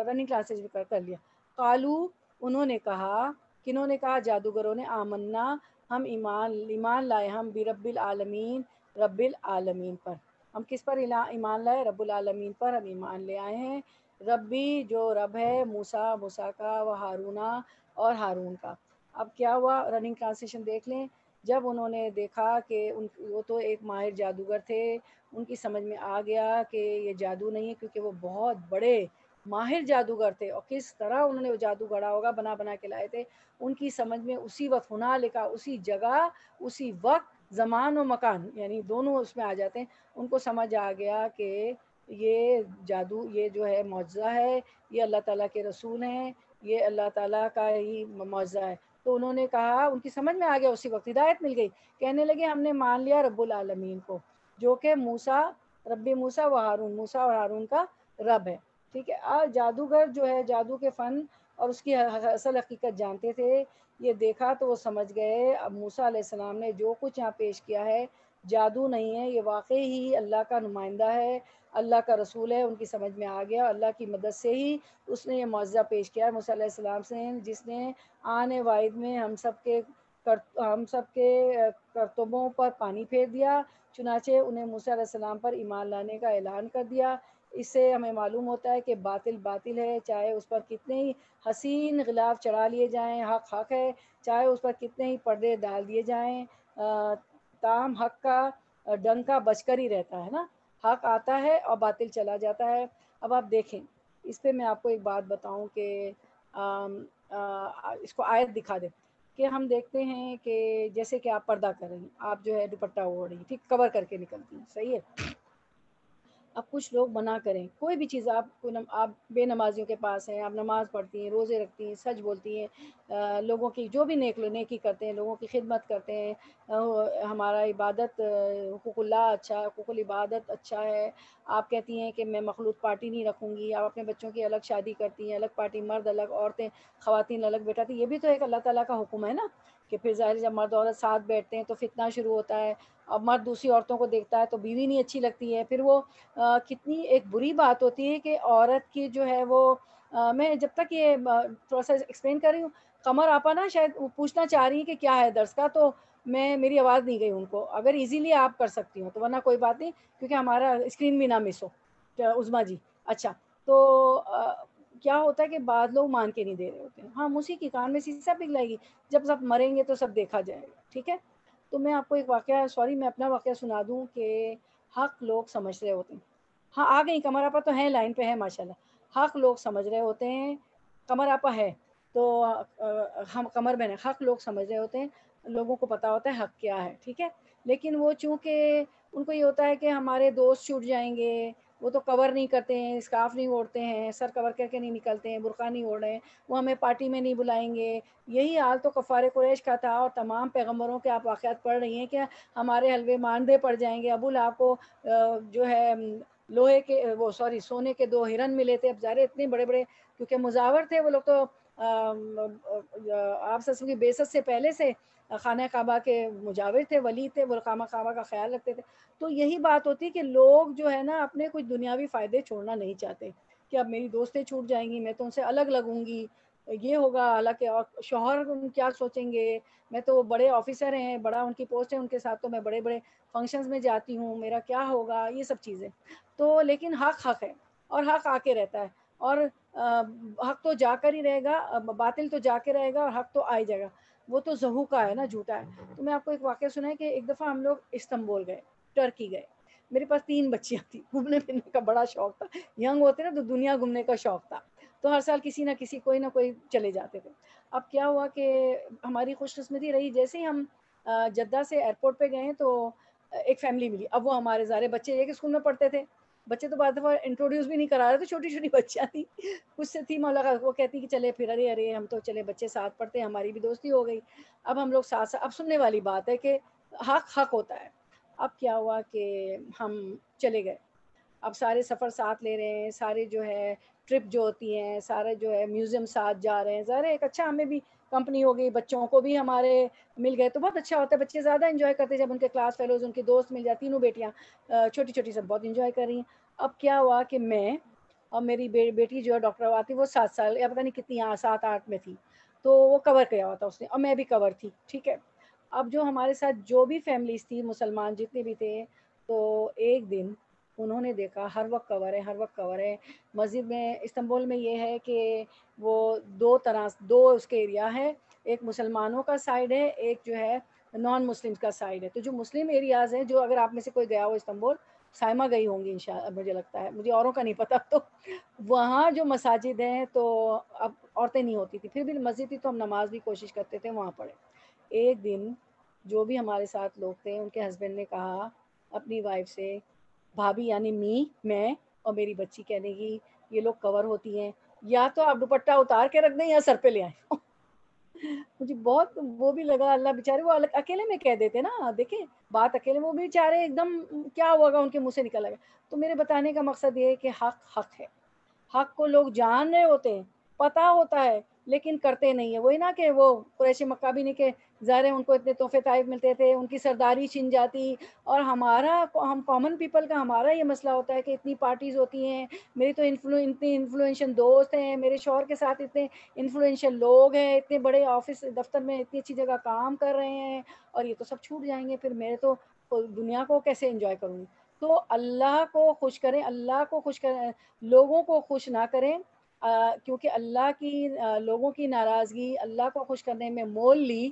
رننگ ٹرانسلیشن بھی کر لیا۔ قالو انہوں نے کہا، کنہوں نے کہا؟ جادوگروں نے، آمنا ہم ایمان لائے، ہم برب العالمین، رب العالمین پر، ہم کس پر ایمان لائے؟ رب العالمین پر ہم ایمان لے آئے ہیں۔ ربی جو رب ہے، موسیٰ کا، و ہارونا اور ہارون کا۔ اب کیا ہوا رننگ ٹرانسلیشن دیکھ لیں۔ جب انہوں نے دیکھا کہ وہ تو ایک ماہر جادوگر تھے، ان کی سمجھ میں آ گیا کہ یہ جادو نہیں ہے، کیونکہ وہ بہت بڑے ماہر جادوگر تھے، اور کس طرح انہوں نے وہ جادو گھڑا ہوگا، بنا بنا کے لائے تھے۔ ان کی سمجھ میں اسی وقت ہنالکا، اسی جگہ، اسی وقت، زمان و مکان یعنی دونوں اس میں آ جاتے ہیں، ان کو سمجھ آ گیا کہ یہ جادو، یہ جو ہے معجزہ ہے، یہ اللہ تعالیٰ کے رسول ہیں، یہ اللہ تعالیٰ کا ہی معجزہ ہے۔ تو انہوں نے کہا، ان کی سمجھ میں آ گیا، اسی وقت ہدایت مل گئی، کہنے لگے ہم نے مان لیا رب العالمین کو، جو کہ رب موسیٰ و ہارون، موسیٰ اور ہارون کا رب ہے، ٹھیک ہے۔ جادوگر جو ہے، جادو کے فن اور اس کی اصل حقیقت جانتے تھے. یہ دیکھا تو وہ سمجھ گئے اب موسیٰ علیہ السلام نے جو کچھ یہاں پیش کیا ہے جادو نہیں ہے، یہ واقعی ہی اللہ کا نمائندہ ہے، اللہ کا رسول ہے. ان کی سمجھ میں آ گیا اللہ کی مدد سے ہی اس نے یہ معجزہ پیش کیا ہے موسیٰ علیہ السلام سے، جس نے آنے واحد میں ہم سب کے کرتبوں پر پانی پھیر دیا. چنانچہ انہیں موسیٰ علیہ السلام پر ایمان لانے کا اعلان کر دیا. اس سے ہمیں معلوم ہوتا ہے کہ باطل باطل ہے، چاہے اس پر کتنے ہی حسین غلاف چڑھا لیے جائیں، حق حق ہے، چاہے اس پر کتنے ہی پردے ڈال دیے جائیں، تاہم حق کا ڈنکا بج کر ہی رہتا ہے نا. حق آتا ہے اور باطل چلا جاتا ہے. اب آپ دیکھیں اس پہ میں آپ کو ایک بات بتاؤں کہ اس کو آیت دکھا دیں کہ ہم دیکھتے ہیں کہ جیسے کہ آپ پردہ کر رہی ہیں، آپ جو ہے دوپٹہ اوڑھ رہی ہیں، ٹھیک، کور کر کے نکلتی ہیں، صحیح ہے. اب کچھ لوگ منع کریں کوئی بھی چیز، آپ بے نمازیوں کے پاس ہیں، آپ نماز پڑھتی ہیں، روزے رکھتی ہیں، سچ بولتی ہیں، لوگوں کی جو بھی نیکی کرتے ہیں، لوگوں کی خدمت کرتے ہیں، ہمارا عبادت حقوق اللہ اچھا ہے، حقوق العبادت اچھا ہے. آپ کہتی ہیں کہ میں مخلوط پارٹی نہیں رکھوں گی، آپ اپنے بچوں کی الگ شادی کرتی ہیں، الگ پارٹی، مرد الگ، عورتیں خواتین الگ بیٹھاتی. یہ بھی تو ایک اللہ تعالیٰ کا حکم ہے نا کہ پھر ظاہر جب مرد عورت ساتھ بیٹھتے ہیں تو فتنہ شروع ہوتا ہے. اب مرد دوسری عورتوں کو دیکھتا ہے تو بیوی نہیں اچھی لگتی ہے، پھر وہ کتنی ایک بری بات ہوتی ہے کہ عورت کی جو ہے وہ میں جب تک یہ تھوڑا سا ایکسپلین کر رہی ہوں، قمر آپا نا شاید پوچھنا چاہ رہی ہیں کہ کیا ہے درس کا، تو میری آواز نہیں گئی ان کو. اگر ایزیلی آپ کر سکتی ہوں تو ورنہ کوئی بات نہیں، کیونکہ ہمارا اسکرین بھی نہ مس ہو. عظما جی اچھا، تو کیا ہوتا ہے کہ بعض لوگ مان کے نہیں دے رہے ہوتے ہیں. ہاں موسیقی کان میں سیسا پگھلائے گی، جب سب مریں گے تو سب دیکھا جائے گا، ٹھیک ہے. تو میں آپ کو ایک واقعہ، سوری میں اپنا واقعہ سنا دوں کہ حق لوگ سمجھ رہے ہوتے ہیں. ہاں آ گئی قمر آپا تو ہیں، لائن پہ ہے ماشاءاللہ. حق لوگ سمجھ رہے ہوتے ہیں، قمر آپا ہے تو ہم قمر بہن حق لوگ سمجھ رہے ہوتے ہیں، لوگوں کو پتا ہوتا ہے حق کیا ہے، ٹھیک ہے. لیکن وہ چونکہ ان کو یہ ہوتا ہے کہ ہمارے دوست چھوٹ جائیں گے، وہ تو کور نہیں کرتے ہیں، اسکارف نہیں اوڑھتے ہیں، سر کور کر کے نہیں نکلتے ہیں، برقع نہیں اوڑھ رہے ہیں، وہ ہمیں پارٹی میں نہیں بلائیں گے. یہی حال تو کفار قریش کا تھا، اور تمام پیغمبروں کے آپ واقعات پڑھ رہی ہیں کہ ہمارے حلوے ماندے پڑ جائیں گے. ابو لہب کو جو ہے لوہے کے سونے کے 2 ہرن ملے تھے. اب ظاہر اتنے بڑے بڑے کیونکہ مزاور تھے وہ لوگ، تو آپ سسم کی بعثت سے پہلے سے خانہ کعبہ کے مجاور تھے، ولی تھے، وہ خانہ کعبہ کا خیال رکھتے تھے. تو یہی بات ہوتی ہے کہ لوگ جو ہے نا اپنے کچھ دنیاوی فائدے چھوڑنا نہیں چاہتے کہ اب میری دوستیں چھوٹ جائیں گی، میں تو ان سے الگ لگوں گی، یہ ہوگا. حالانکہ شوہر کیا سوچیں گے، میں تو بڑے آفیسر ہیں، بڑا ان کی پوسٹ ہے، ان کے ساتھ تو میں بڑے بڑے فنکشنز میں جاتی ہوں، میرا کیا ہوگا، یہ سب چیزیں. تو لیکن حق حق ہے اور حق آ کے رہتا ہے، اور حق تو جا کر ہی رہے گا، باطل تو جا کے رہے گا اور حق تو آ ہی جائے گا. وہ تو زہو کا ہے نا، جھوٹا ہے. تو میں آپ کو ایک واقعہ سنا ہے کہ ایک دفعہ ہم لوگ استنبول گئے، ٹرکی گئے. میرے پاس 3 بچیاں تھیں، گھومنے پھرنے کا بڑا شوق تھا، ینگ ہوتے نا تو دنیا گھومنے کا شوق تھا، تو ہر سال کسی نہ کسی کوئی نہ کوئی چلے جاتے تھے. اب کیا ہوا کہ ہماری خوش قسمتی رہی، جیسے ہی ہم جدہ سے ایئرپورٹ پہ گئے تو ایک فیملی ملی. اب وہ ہمارے سارے بچے ایک اسکول میں پڑھتے تھے، بچے تو بعد دفعہ انٹروڈیوس بھی نہیں کرا رہے تھے، چھوٹی چھوٹی بچیاں تھیں. کچھ سے تھی ملاقات، وہ کہتی کہ چلے پھر ارے ہم تو چلے بچے ساتھ پڑھتے ہیں، ہماری بھی دوستی ہو گئی. اب ہم لوگ ساتھ اب سننے والی بات ہے کہ حق حق ہوتا ہے. اب کیا ہوا کہ ہم چلے گئے، اب سارے سفر ساتھ لے رہے ہیں، سارے جو ہے ٹرپ جو ہوتی ہیں، سارے جو ہے میوزیم ساتھ جا رہے ہیں. ظاہر ہے ایک اچھا ہمیں بھی کمپنی ہو گئی، بچوں کو بھی ہمارے مل گئے تو بہت اچھا ہوتا ہے. بچے زیادہ انجوائے کرتے جب ان کے کلاس فیلوز، ان کی دوست مل جاتی، تینوں بیٹیاں چھوٹی چھوٹی سب بہت انجوائے کر رہی ہیں. اب کیا ہوا کہ میں اور میری بیٹی جو ہے ڈاکٹر آتی، وہ 7 سال یا پتہ نہیں کتنی 7 8 میں تھی، تو وہ کور کیا ہوا تھا اس نے، اور میں بھی کور تھی، ٹھیک ہے. اب جو ہمارے ساتھ جو بھی فیملیز تھی، مسلمان جتنے بھی تھے، تو ایک دن انہوں نے دیکھا ہر وقت کور ہے، ہر وقت کور ہے. مسجد میں استنبول میں یہ ہے کہ وہ 2 اس کے ایریا ہے، ایک مسلمانوں کا سائڈ ہے، ایک جو ہے نان مسلم کا سائڈ ہے. تو جو مسلم ایریاز ہیں، جو اگر آپ میں سے کوئی گیا ہو استنبول، سائمہ گئی ہوں گی انشاءاللہ، مجھے لگتا ہے، مجھے اوروں کا نہیں پتہ، تو وہاں جو مساجد ہیں تو اب عورتیں نہیں ہوتی تھی، پھر بھی مسجد تھی تو ہم نماز بھی کوشش کرتے تھے وہاں پڑھے. ایک دن جو بھی ہمارے ساتھ لوگ تھے، ان کے ہسبینڈ نے کہا اپنی وائف سے، بھابھی یعنی میں اور میری بچی کہنے کی یہ لوگ کور ہوتی ہیں، یا تو آپ دوپٹہ اتار کے رکھ دیں یا سر پہ لے آئیں. مجھے بہت وہ بھی لگا، اللہ بیچارے وہ اکیلے میں کہہ دیتے نا، دیکھیں بات اکیلے، وہ بھی بیچارے ایک دم کیا ہوا گا ان کے منہ سے نکل گیا. تو میرے بتانے کا مقصد یہ ہے کہ حق حق ہے، حق کو لوگ جان رہے ہوتے ہیں پتہ ہوتا ہے لیکن کرتے نہیں ہیں. وہی نا کہ وہ قریش مکہ بھی نہیں کہ ظاہر ہے ان کو اتنے تحفے تحائف ملتے تھے, ان کی سرداری چھن جاتی. اور ہم کامن پیپل کا ہمارا یہ مسئلہ ہوتا ہے کہ اتنی پارٹیز ہوتی ہیں, میری تو اتنی انفلوئنشل دوست ہیں, میرے شوہر کے ساتھ اتنے انفلوئنشل لوگ ہیں, اتنے بڑے آفس دفتر میں اتنی اچھی جگہ کام کر رہے ہیں, اور یہ تو سب چھوٹ جائیں گے, پھر میرے تو دنیا کو کیسے انجوائے کروں گی. تو اللہ کو خوش کریں, اللہ کو خوش کریں, لوگوں کو خوش نہ کریں, کیونکہ اللہ کی لوگوں کی ناراضگی اللہ کو خوش کرنے میں مول لی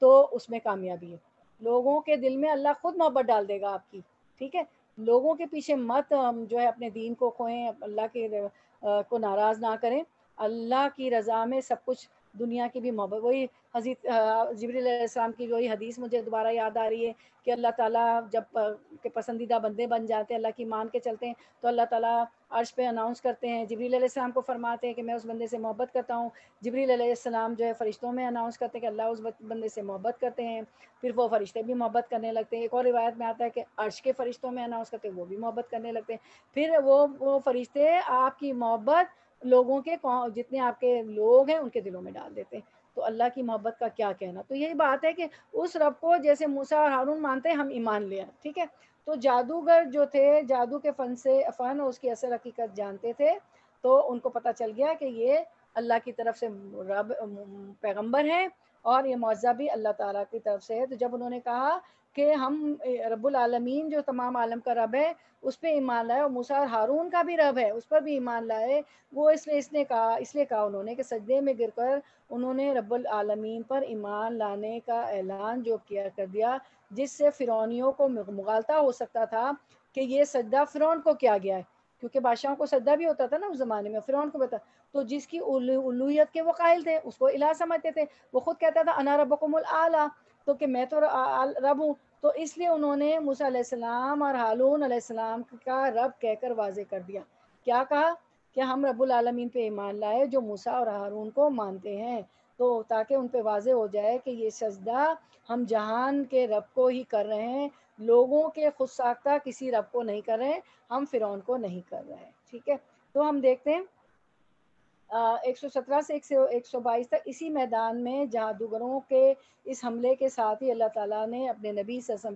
تو اس میں کامیابی ہے. لوگوں کے دل میں اللہ خود محبت ڈال دے گا آپ کی, ٹھیک ہے. لوگوں کے پیچھے مت جو ہے اپنے دین کو کھوئیں, اللہ کے کو ناراض نہ کریں. اللہ کی رضا میں سب کچھ, دنیا کی بھی محبت. وہی حضرت جبریل علیہ السلام کی وہی حدیث مجھے دوبارہ یاد آ رہی ہے کہ اللہ تعالیٰ جب کے پسندیدہ بندے بن جاتے ہیں, اللہ کی مان کے چلتے ہیں, تو اللہ تعالیٰ عرش پہ اناؤنس کرتے ہیں, جبریل علیہ السلام کو فرماتے ہیں کہ میں اس بندے سے محبت کرتا ہوں. جبریل علیہ السلام جو ہے فرشتوں میں اناؤنس کرتے ہیں کہ اللہ اس بندے سے محبت کرتے ہیں, پھر وہ فرشتے بھی محبت کرنے لگتے ہیں. ایک اور روایت میں آتا ہے کہ عرش کے فرشتوں میں اناؤنس کرتے ہیں, وہ بھی محبت کرنے لگتے ہیں. پھر وہ فرشتے آپ کی محبت لوگوں کے جتنے آپ کے لوگ ہیں ان کے دلوں میں ڈال دیتے ہیں. تو اللہ کی محبت کا کیا کہنا. تو یہی بات ہے کہ اس رب کو جیسے موسیٰ اور ہارون مانتے ہیں, ہم ایمان لے آئیں, ٹھیک ہے. تو جادوگر جو تھے, جادو کے فن اور اس کی اصل حقیقت جانتے تھے, تو ان کو پتہ چل گیا کہ یہ اللہ کی طرف سے رب پیغمبر ہیں اور یہ معجزہ بھی اللہ تعالیٰ کی طرف سے ہے. تو جب انہوں نے کہا کہ ہم رب العالمین جو تمام عالم کا رب ہے اس پہ ایمان لائے, اور موسیٰ اور ہارون کا بھی رب ہے اس پر بھی ایمان لائے, وہ اس لیے کہا انہوں نے کہ سجدے میں گر کر انہوں نے رب العالمین پر ایمان لانے کا اعلان جو کر دیا, جس سے فرعونیوں کو مغالطہ ہو سکتا تھا کہ یہ سجدہ فرعون کو کیا گیا ہے, کیونکہ بادشاہوں کو سجدہ بھی ہوتا تھا نا اس زمانے میں, فرعون کو بتا. تو جس کی الوہیت کے وہ قائل تھے اس کو الہ سمجھتے تھے, وہ خود کہتا تھا انا ربکم الاعلی, تو کہ میں تو رب ہوں. تو اس لیے انہوں نے موسیٰ علیہ السلام اور ہارون علیہ السلام کا رب کہہ کر واضح کر دیا. کیا کہا کہ ہم رب العالمین پہ ایمان لائے جو موسیٰ اور ہارون کو مانتے ہیں, تو تاکہ ان پہ واضح ہو جائے کہ یہ سجدہ ہم جہان کے رب کو ہی کر رہے ہیں, لوگوں کے خود ساختہ کسی رب کو نہیں کر رہے ہیں, ہم فرعون کو نہیں کر رہے ہیں, ٹھیک ہے. تو ہم دیکھتے ہیں 117 سے 122 تک اسی میدان میں جادوگروں کے اس حملے کے ساتھ ہی اللہ تعالیٰ نے اپنے نبی صلی اللہ علیہ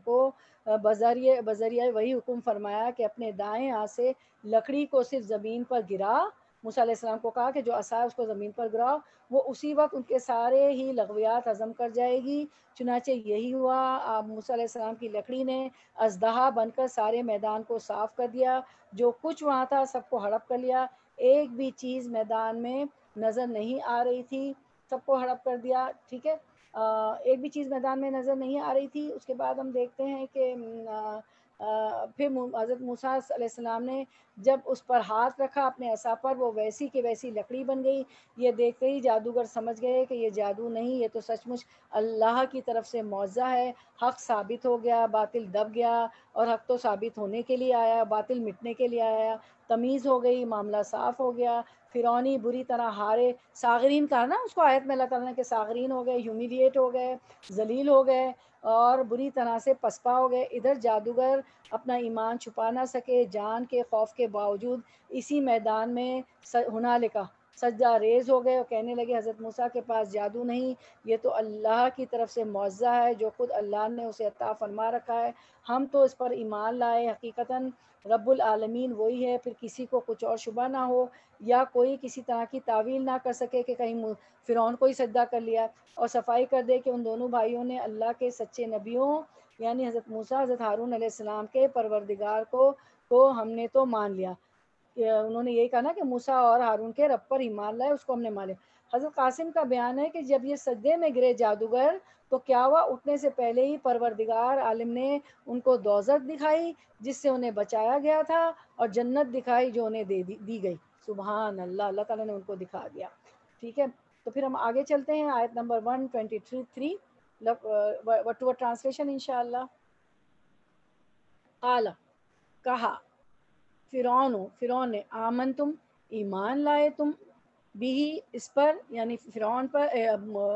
وسلم کو بذریعہ وہی حکم فرمایا کہ اپنے دائیں ہاتھ سے لکڑی کو صرف زمین پر گرا. موسیٰ علیہ السلام کو کہا کہ جو عصا ہے اس کو زمین پر گراؤ, وہ اسی وقت ان کے سارے ہی لغویات ہضم کر جائے گی. چنانچہ یہی ہوا, موسیٰ علیہ السلام کی لکڑی نے اژدہا بن کر سارے میدان کو صاف کر دیا, جو کچھ وہاں تھا سب کو ہڑپ کر لیا, ایک بھی چیز میدان میں نظر نہیں آ رہی تھی, سب کو ہڑپ کر دیا, ٹھیک ہے. ایک بھی چیز میدان میں نظر نہیں آ رہی تھی. اس کے بعد ہم دیکھتے ہیں کہ پھر حضرت موسیٰ علیہ السلام نے جب اس پر ہاتھ رکھا اپنے عصا پر, وہ ویسی کی ویسی لکڑی بن گئی. یہ دیکھتے ہی جادوگر سمجھ گئے کہ یہ جادو نہیں, یہ تو سچ مچ اللہ کی طرف سے معجزہ ہے. حق ثابت ہو گیا, باطل دب گیا, اور حق تو ثابت ہونے کے لیے آیا, باطل مٹنے کے لیے آیا. تمیز ہو گئی, معاملہ صاف ہو گیا. فرعونی بری طرح ہارے, ساغرین کہا نا اس کو آیت میں اللہ تعالیٰ نے کہ ساغرین ہو گئے, ہیومیلیٹ ہو گئے, ذلیل ہو گئے, اور بری طرح سے پسپا ہو گئے. ادھر جادوگر اپنا ایمان چھپا نہ سکے, جان کے خوف کے باوجود اسی میدان میں ہنالکا سجدہ ریز ہو گئے, اور کہنے لگے حضرت موسیٰ کے پاس جادو نہیں, یہ تو اللہ کی طرف سے معجزہ ہے جو خود اللہ نے اسے عطا فرما رکھا ہے. ہم تو اس پر ایمان لائے, حقیقتاً رب العالمین وہی ہے, پھر کسی کو کچھ اور شبہ نہ ہو یا کوئی کسی طرح کی تعویل نہ کر سکے کہ کہیں فرعون کو ہی سجدہ کر لیا. اور صفائی کر دے کہ ان دونوں بھائیوں نے اللہ کے سچے نبیوں یعنی حضرت موسیٰ حضرت ہارون علیہ السلام کے پروردگار کو ہم نے تو مان لیا. انہوں نے یہی کہا نا کہ موسیٰ اور ہارون کے رب پر ایمان لائے, اس کو ہم نے مان لیا. حضرت قاسم کا بیان ہے کہ جب یہ سجدے میں گرے جادوگر, تو کیا ہوا, اٹھنے سے پہلے ہی پروردگار عالم نے ان کو دوزخ دکھائی جس سے انہیں بچایا گیا تھا, اور جنت دکھائی جو انہیں دی گئی. سبحان اللہ, اللہ تعالیٰ نے ان کو دکھا دیا, ٹھیک ہے. تو پھر ہم آگے چلتے ہیں آیت number 123 word to word translation انشاءاللہ. قال کہا, فرعون نے, آمن تم ایمان لائے تم, بھی اس پر یعنی فرعون پر,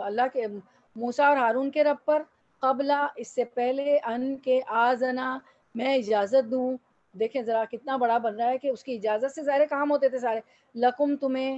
اللہ کے موسیٰ اور ہارون کے رب پر, قبلہ اس سے پہلے, ان کے آذنا میں اجازت دوں. دیکھیں ذرا کتنا بڑا بن رہا ہے کہ اس کی اجازت سے ظاہر کام ہوتے تھے سارے. لکم تمہیں,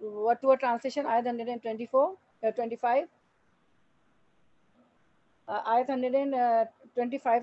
what to a translation, ayat 125 ayat 125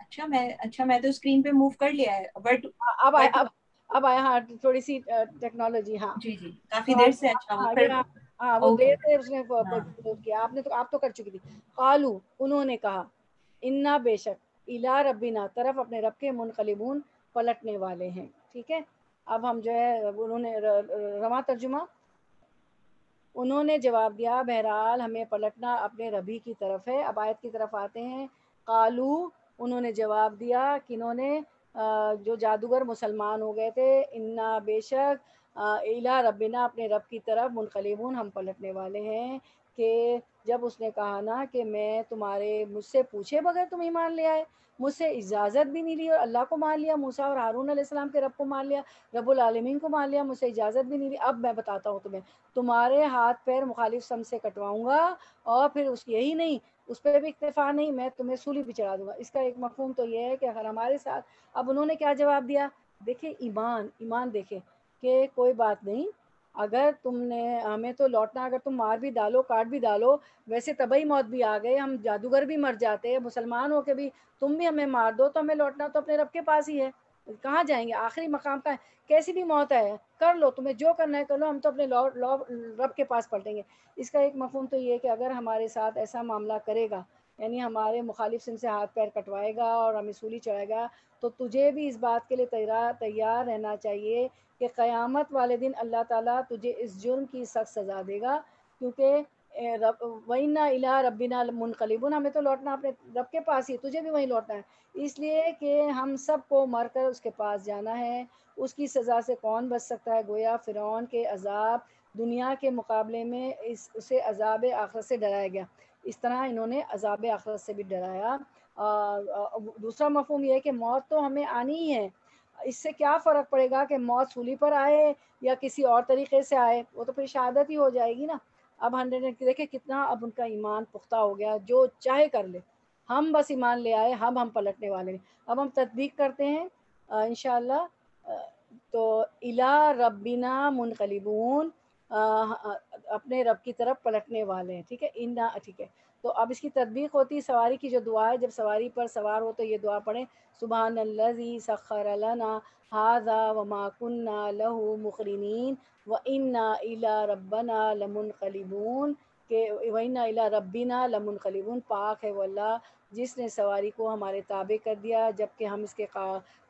اچھا میں تو اسکرین پہ موو کر لیا ہے بٹ اب آیا اب آیا ہاں تھوڑی سی ٹیکنالوجی. ہاں جی کافی تو دیر سے. اچھا وہ پھر ہاں وہ دیر سے اس نے ہاں. کیا. آپ تو کر چکی تھی. قالو انہوں نے کہا انا بے شک الا ربنا طرف اپنے رب کے منقلبون پلٹنے والے ہیں. ٹھیک ہے اب ہم جو ہے انہوں نے رواں ترجمہ انہوں نے جواب دیا بہرحال ہمیں پلٹنا اپنے ربی کی طرف ہے. اب آیت کی طرف آتے ہیں. قالو انہوں نے جواب دیا کنہوں نے جو جادوگر مسلمان ہو گئے تھے انا بے شک الا ربنا اپنے رب کی طرف منقلبون ہم پلٹنے والے ہیں. کہ جب اس نے کہا نا کہ میں تمہارے مجھ سے پوچھے بغیر تم ایمان لے آئے, مجھ سے اجازت بھی نہیں لی اور اللہ کو مان لیا, موسیٰ اور ہارون علیہ السلام کے رب کو مان لیا, رب العالمین کو مان لیا, مجھ سے اجازت بھی نہیں لی. اب میں بتاتا ہوں تمہیں تمہارے ہاتھ پیر مخالف سم سے کٹواؤں گا اور پھر یہی نہیں اس پہ بھی اکتفا نہیں میں تمہیں سولی پہ چڑھا دوں گا. اس کا ایک مفہوم تو یہ ہے کہ اگر ہمارے ساتھ اب انہوں نے کیا جواب دیا دیکھیں ایمان دیکھیں کہ کوئی بات نہیں اگر تم نے ہمیں تو لوٹنا اگر تم مار بھی ڈالو کاٹ بھی ڈالو ویسے طبعی موت بھی آ گئے ہم جادوگر بھی مر جاتے مسلمان ہو کے بھی تم بھی ہمیں مار دو تو ہمیں لوٹنا تو اپنے رب کے پاس ہی ہے. کہاں جائیں گے آخری مقام کا کیسی بھی موت ہے کر لو تمہیں جو کرنا ہے کر لو ہم تو اپنے رب کے پاس پلٹیں گے. اس کا ایک مفہوم تو یہ ہے کہ اگر ہمارے ساتھ ایسا معاملہ کرے گا یعنی ہمارے مخالف سن سے ہاتھ پیر کٹوائے گا اور ہمیں سولی چڑھائے گا تو تجھے بھی اس بات کے لیے تیار رہنا چاہیے کہ قیامت والے دن اللہ تعالیٰ تجھے اس جرم کی سخت سزا دے گا. کیونکہ وَإِنَّا إِلَىٰ رَبِّنَا مُنْقَلِبُونَ ہمیں تو لوٹنا اپنے رب کے پاس ہی تجھے بھی وہیں لوٹنا ہے. اس لیے کہ ہم سب کو مر کر اس کے پاس جانا ہے. اس کی سزا سے کون بچ سکتا ہے. گویا فرعون کے عذاب دنیا کے مقابلے میں اسے عذاب آخرت سے ڈرایا گیا. اس طرح انہوں نے عذاب آخرت سے بھی ڈرایا. دوسرا مفہوم یہ ہے کہ موت تو ہمیں آنی ہی ہے. اس سے کیا فرق پڑے گا کہ موت سولی پر آئے یا کسی اور طریقے سے آئے وہ تو پھر شہادت ہی ہو جائے گی نا. اب 100 دیکھیں کتنا اب ان کا ایمان پختہ ہو گیا جو چاہے کر لے ہم بس ایمان لے آئے ہم پلٹنے والے ہیں. اب ہم تطبیق کرتے ہیں انشاءاللہ. تو الا ربنا منقلبون اپنے رب کی طرف پلٹنے والے ہیں. ٹھیک ہے ٹھیک ہے تو اب اس کی تطبیق ہوتی ہے سواری کی جو دعا ہے جب سواری پر سوار ہو تو یہ دعا پڑھیں سبحان الذی سخر لنا ھذا وما كنا له مقرنین وَإِنَّا إِلَىٰ رَبَّنَا لَمُنْقَلِبُونَ کہ وَإِنَّا إِلَىٰ رَبِّنَا لَمُنْقَلِبُونَ پاک ہے وہ اللہ جس نے سواری کو ہمارے تابع کر دیا جبکہ ہم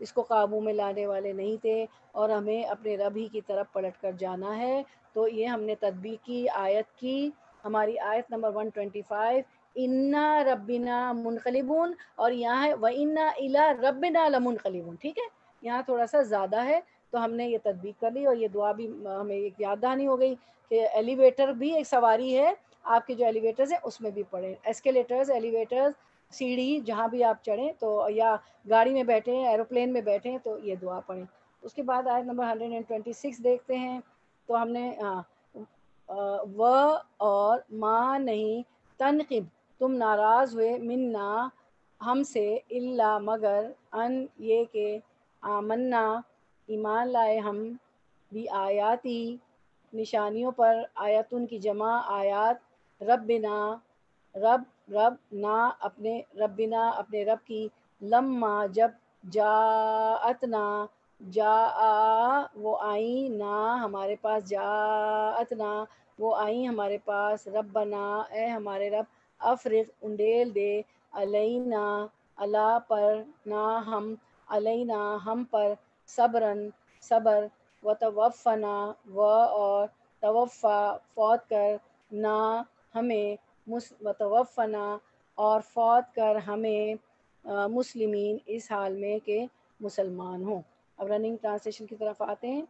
اس کو قابو میں لانے والے نہیں تھے اور ہمیں اپنے رب ہی کی طرف پلٹ کر جانا ہے. تو یہ ہم نے تطبیق کی آیت کی ہماری آیت نمبر 125 اِنَّا رَبِّنَا مُنْقَلِبُونَ اور یہاں ہے وَإِنَّا إِلَىٰ رَبِّنَا لَمُنْقَلِبُونَ. ٹھیک ہے یہاں تھوڑا سا زیادہ ہے تو ہم نے یہ تطبیق کر لی اور یہ دعا بھی ہمیں ایک یاد دہانی ہو گئی کہ ایلیویٹر بھی ایک سواری ہے. آپ کے جو ایلیویٹرز ہیں اس میں بھی پڑھیں ایسکیلیٹرز ایلیویٹرز سیڑھی جہاں بھی آپ چڑھیں تو یا گاڑی میں بیٹھیں ایروپلین میں بیٹھیں تو یہ دعا پڑھیں. اس کے بعد آیت نمبر 126 دیکھتے ہیں تو ہم نے و اور ما نہیں تنقم تم ناراض ہوئے منا ہم سے الا مگر ان یہ کہ آمنا ایمان لائے ہم بھی آیاتی نشانیوں پر آیتن کی جمع آیات ربنا رب نا اپنے ربنا اپنے رب کی لما جب جاءتنا جا وہ آئیں نا ہمارے پاس جاءتنا وہ آئیں ہمارے پاس ربنا اے ہمارے رب افرغ انڈیل دے علینا اللہ پر نہ ہم علینا ہم پر صبرن صبر و توفنا و اور توفا فوت کر نہ ہمیں توفنا اور فوت کر ہمیں مسلمین اس حال میں کہ مسلمان ہوں. اب رننگ ٹرانسلیشن کی طرف آتے ہیں.